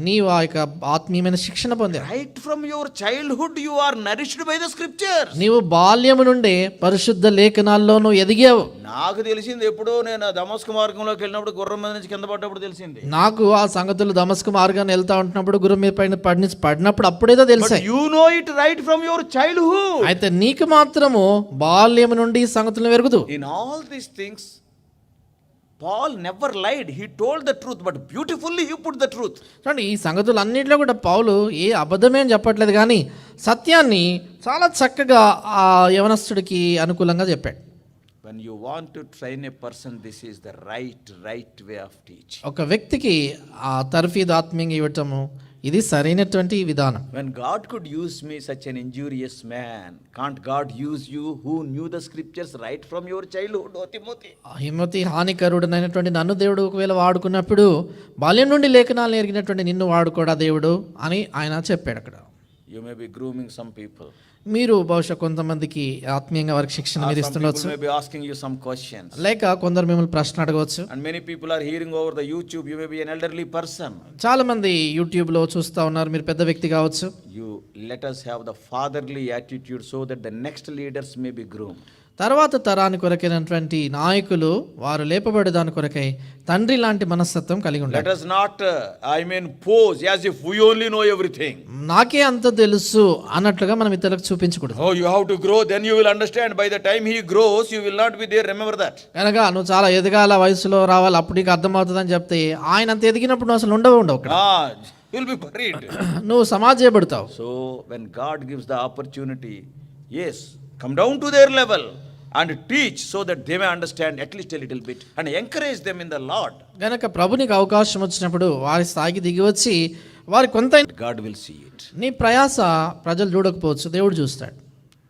నీవు ఆ యొక్క ఆత్మీయమైన శిక్షణ పొందావు. Right from your childhood you are nourished by the scriptures. నీవు బాల్యము నుండే పరిశుద్ధ లేఖనాల్లో నువ్వు ఎదిగావు. నాకు తెలిసింది ఎప్పుడో నేను దమస్కు మార్గంలోకి వెళ్ళినప్పుడు గుర్రం మీద నుంచి కింద పడ్డప్పుడు తెలిసింది. నాకు ఆ సంగతులు దమస్కు మార్గాన్ని వెళ్తా ఉంటున్నప్పుడు గుర్రం మీద పైన పడినప్పుడు అప్పుడేదో తెలిసాయి. You know it right from your childhood. అయితే నీకు మాత్రము బాల్యము నుండి ఈ సంగతులను వెరుగుదు. In all these things Paul never lied. He told the truth, but beautifully he put the truth. చూడండి, ఈ సంగతులన్నింటిలో కూడా పౌలు ఏ అబద్ధమే అని చెప్పట్లేదు, కానీ సత్యాన్ని చాలా చక్కగా ఆ యవనస్తుడికి అనుకూలంగా చెప్పాడు. When you want to train a person, this is the right way of teaching. ఒక వ్యక్తికి ఆ తర్ఫీదు ఆత్మీయంగా ఇవ్వటము ఇది సరైనటువంటి విధానం. When God could use me, such an injurious man, can't God use you who knew the scriptures right from your childhood, O Timothy? హిమోతి హానికరుడనైనటువంటి నన్ను దేవుడు ఒకవేళ వాడుకున్నప్పుడు బాల్యం నుండి లేఖనాలు ఎరిగినటువంటి నిన్ను వాడుకోడా దేవుడు అని ఆయన చెప్పాడు అక్కడ. You may be grooming some people. మీరు బహుశా కొంతమందికి ఆత్మీయంగా వారికి శిక్షణ మీరు Some people ఇస్తుండవచ్చు, may be asking you some questions. లేక కొందరు మిమ్మల్ని ప్రశ్న అడగవచ్చు. And many people are hearing over the YouTube. You may be an elderly person. చాలా మంది యూట్యూబ్లో చూస్తూ ఉన్నారు, మీరు పెద్ద వ్యక్తి కావచ్చు. You let us have the fatherly attitude so that the next leaders may be groomed. తర్వాత తరాని కొరకైనటువంటి నాయకులు వారు లేపబడే దాని కొరకై తండ్రి లాంటి మనస్తత్వం కలిగి ఉండాలి. Let us not, pose as if we only know everything. నాకే అంత తెలుసు అన్నట్లుగా మనం ఇతరులకు చూపించకూడదు. Oh, you have to grow, then you will understand. By the time he grows, you will not be there. Remember that. కనుక నువ్వు చాలా ఎదగాల, వయసులో రావాలి, అప్పుడు నీకు అర్థమవుతుందని చెప్తే ఆయన అంత ఎదిగినప్పుడు నువ్వు అసలు ఉండవు అక్కడ. You will be buried. నువ్వు సమాజ చేయబడతావు. So when God gives the opportunity, yes, come down to their level and teach so that they may understand at least a little bit and encourage them in the Lord. గనక ప్రభు నీకు అవకాశం వచ్చినప్పుడు వారి స్థాయికి దిగి వచ్చి వారి కొంత God will see it. నీ ప్రయాస ప్రజలు చూడకపోవచ్చు, దేవుడు చూస్తాడు.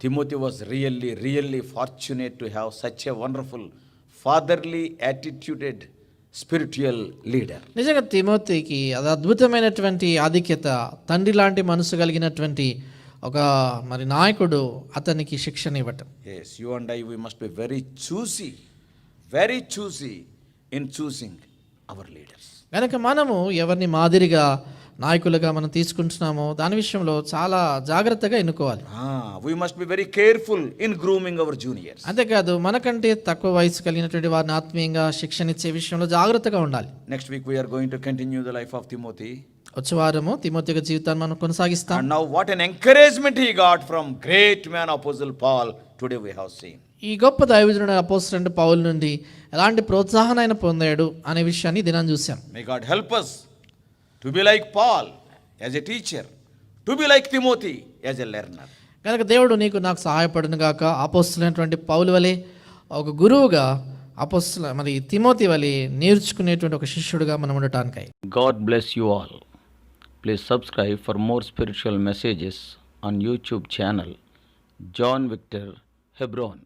Timothy was really fortunate to have such a wonderful fatherly attituded spiritual leader. నిజంగా తిమోతికి అది అద్భుతమైనటువంటి ఆధిక్యత, తండ్రి లాంటి మనసు కలిగినటువంటి ఒక మరి నాయకుడు అతనికి శిక్షణ ఇవ్వటం. Yes, you and I, we must be very choosy in choosing our leaders. కనుక మనము ఎవరిని మాదిరిగా నాయకులుగా మనం తీసుకుంటున్నామో దాని విషయంలో చాలా జాగ్రత్తగా ఎన్నుకోవాలి. We must be very careful in grooming our juniors. అంతేకాదు మనకంటే తక్కువ వయసు కలిగినటువంటి వారిని ఆత్మీయంగా శిక్షణ ఇచ్చే విషయంలో జాగ్రత్తగా ఉండాలి. Next week we are going to continue the life of Timothy. వచ్చే వారము తిమోతి యొక్క జీవితాన్ని మనం కొనసాగిస్తాం. And now what an encouragement he got from great man Apostle Paul, today we have seen. ఈ గొప్ప దైవజనుడు అపోస్తలుడైన పౌలు నుండి ఎలాంటి ప్రోత్సాహం ఆయన పొందాడు అనే విషయాన్ని దినాన్ని చూసాం. May God help us to be like Paul as a teacher, to be like Timothy as a learner. కనుక దేవుడు నీకు నాకు సహాయపడును గాక, అపోస్తలుడైనటువంటి పౌలు వలె ఒక గురువుగా, మరి తిమోతి వలె నేర్చుకునేటువంటి ఒక శిష్యుడిగా మనం ఉండటానికై. God bless you all. Please subscribe for more spiritual messages on YouTube channel John Victor Hebron.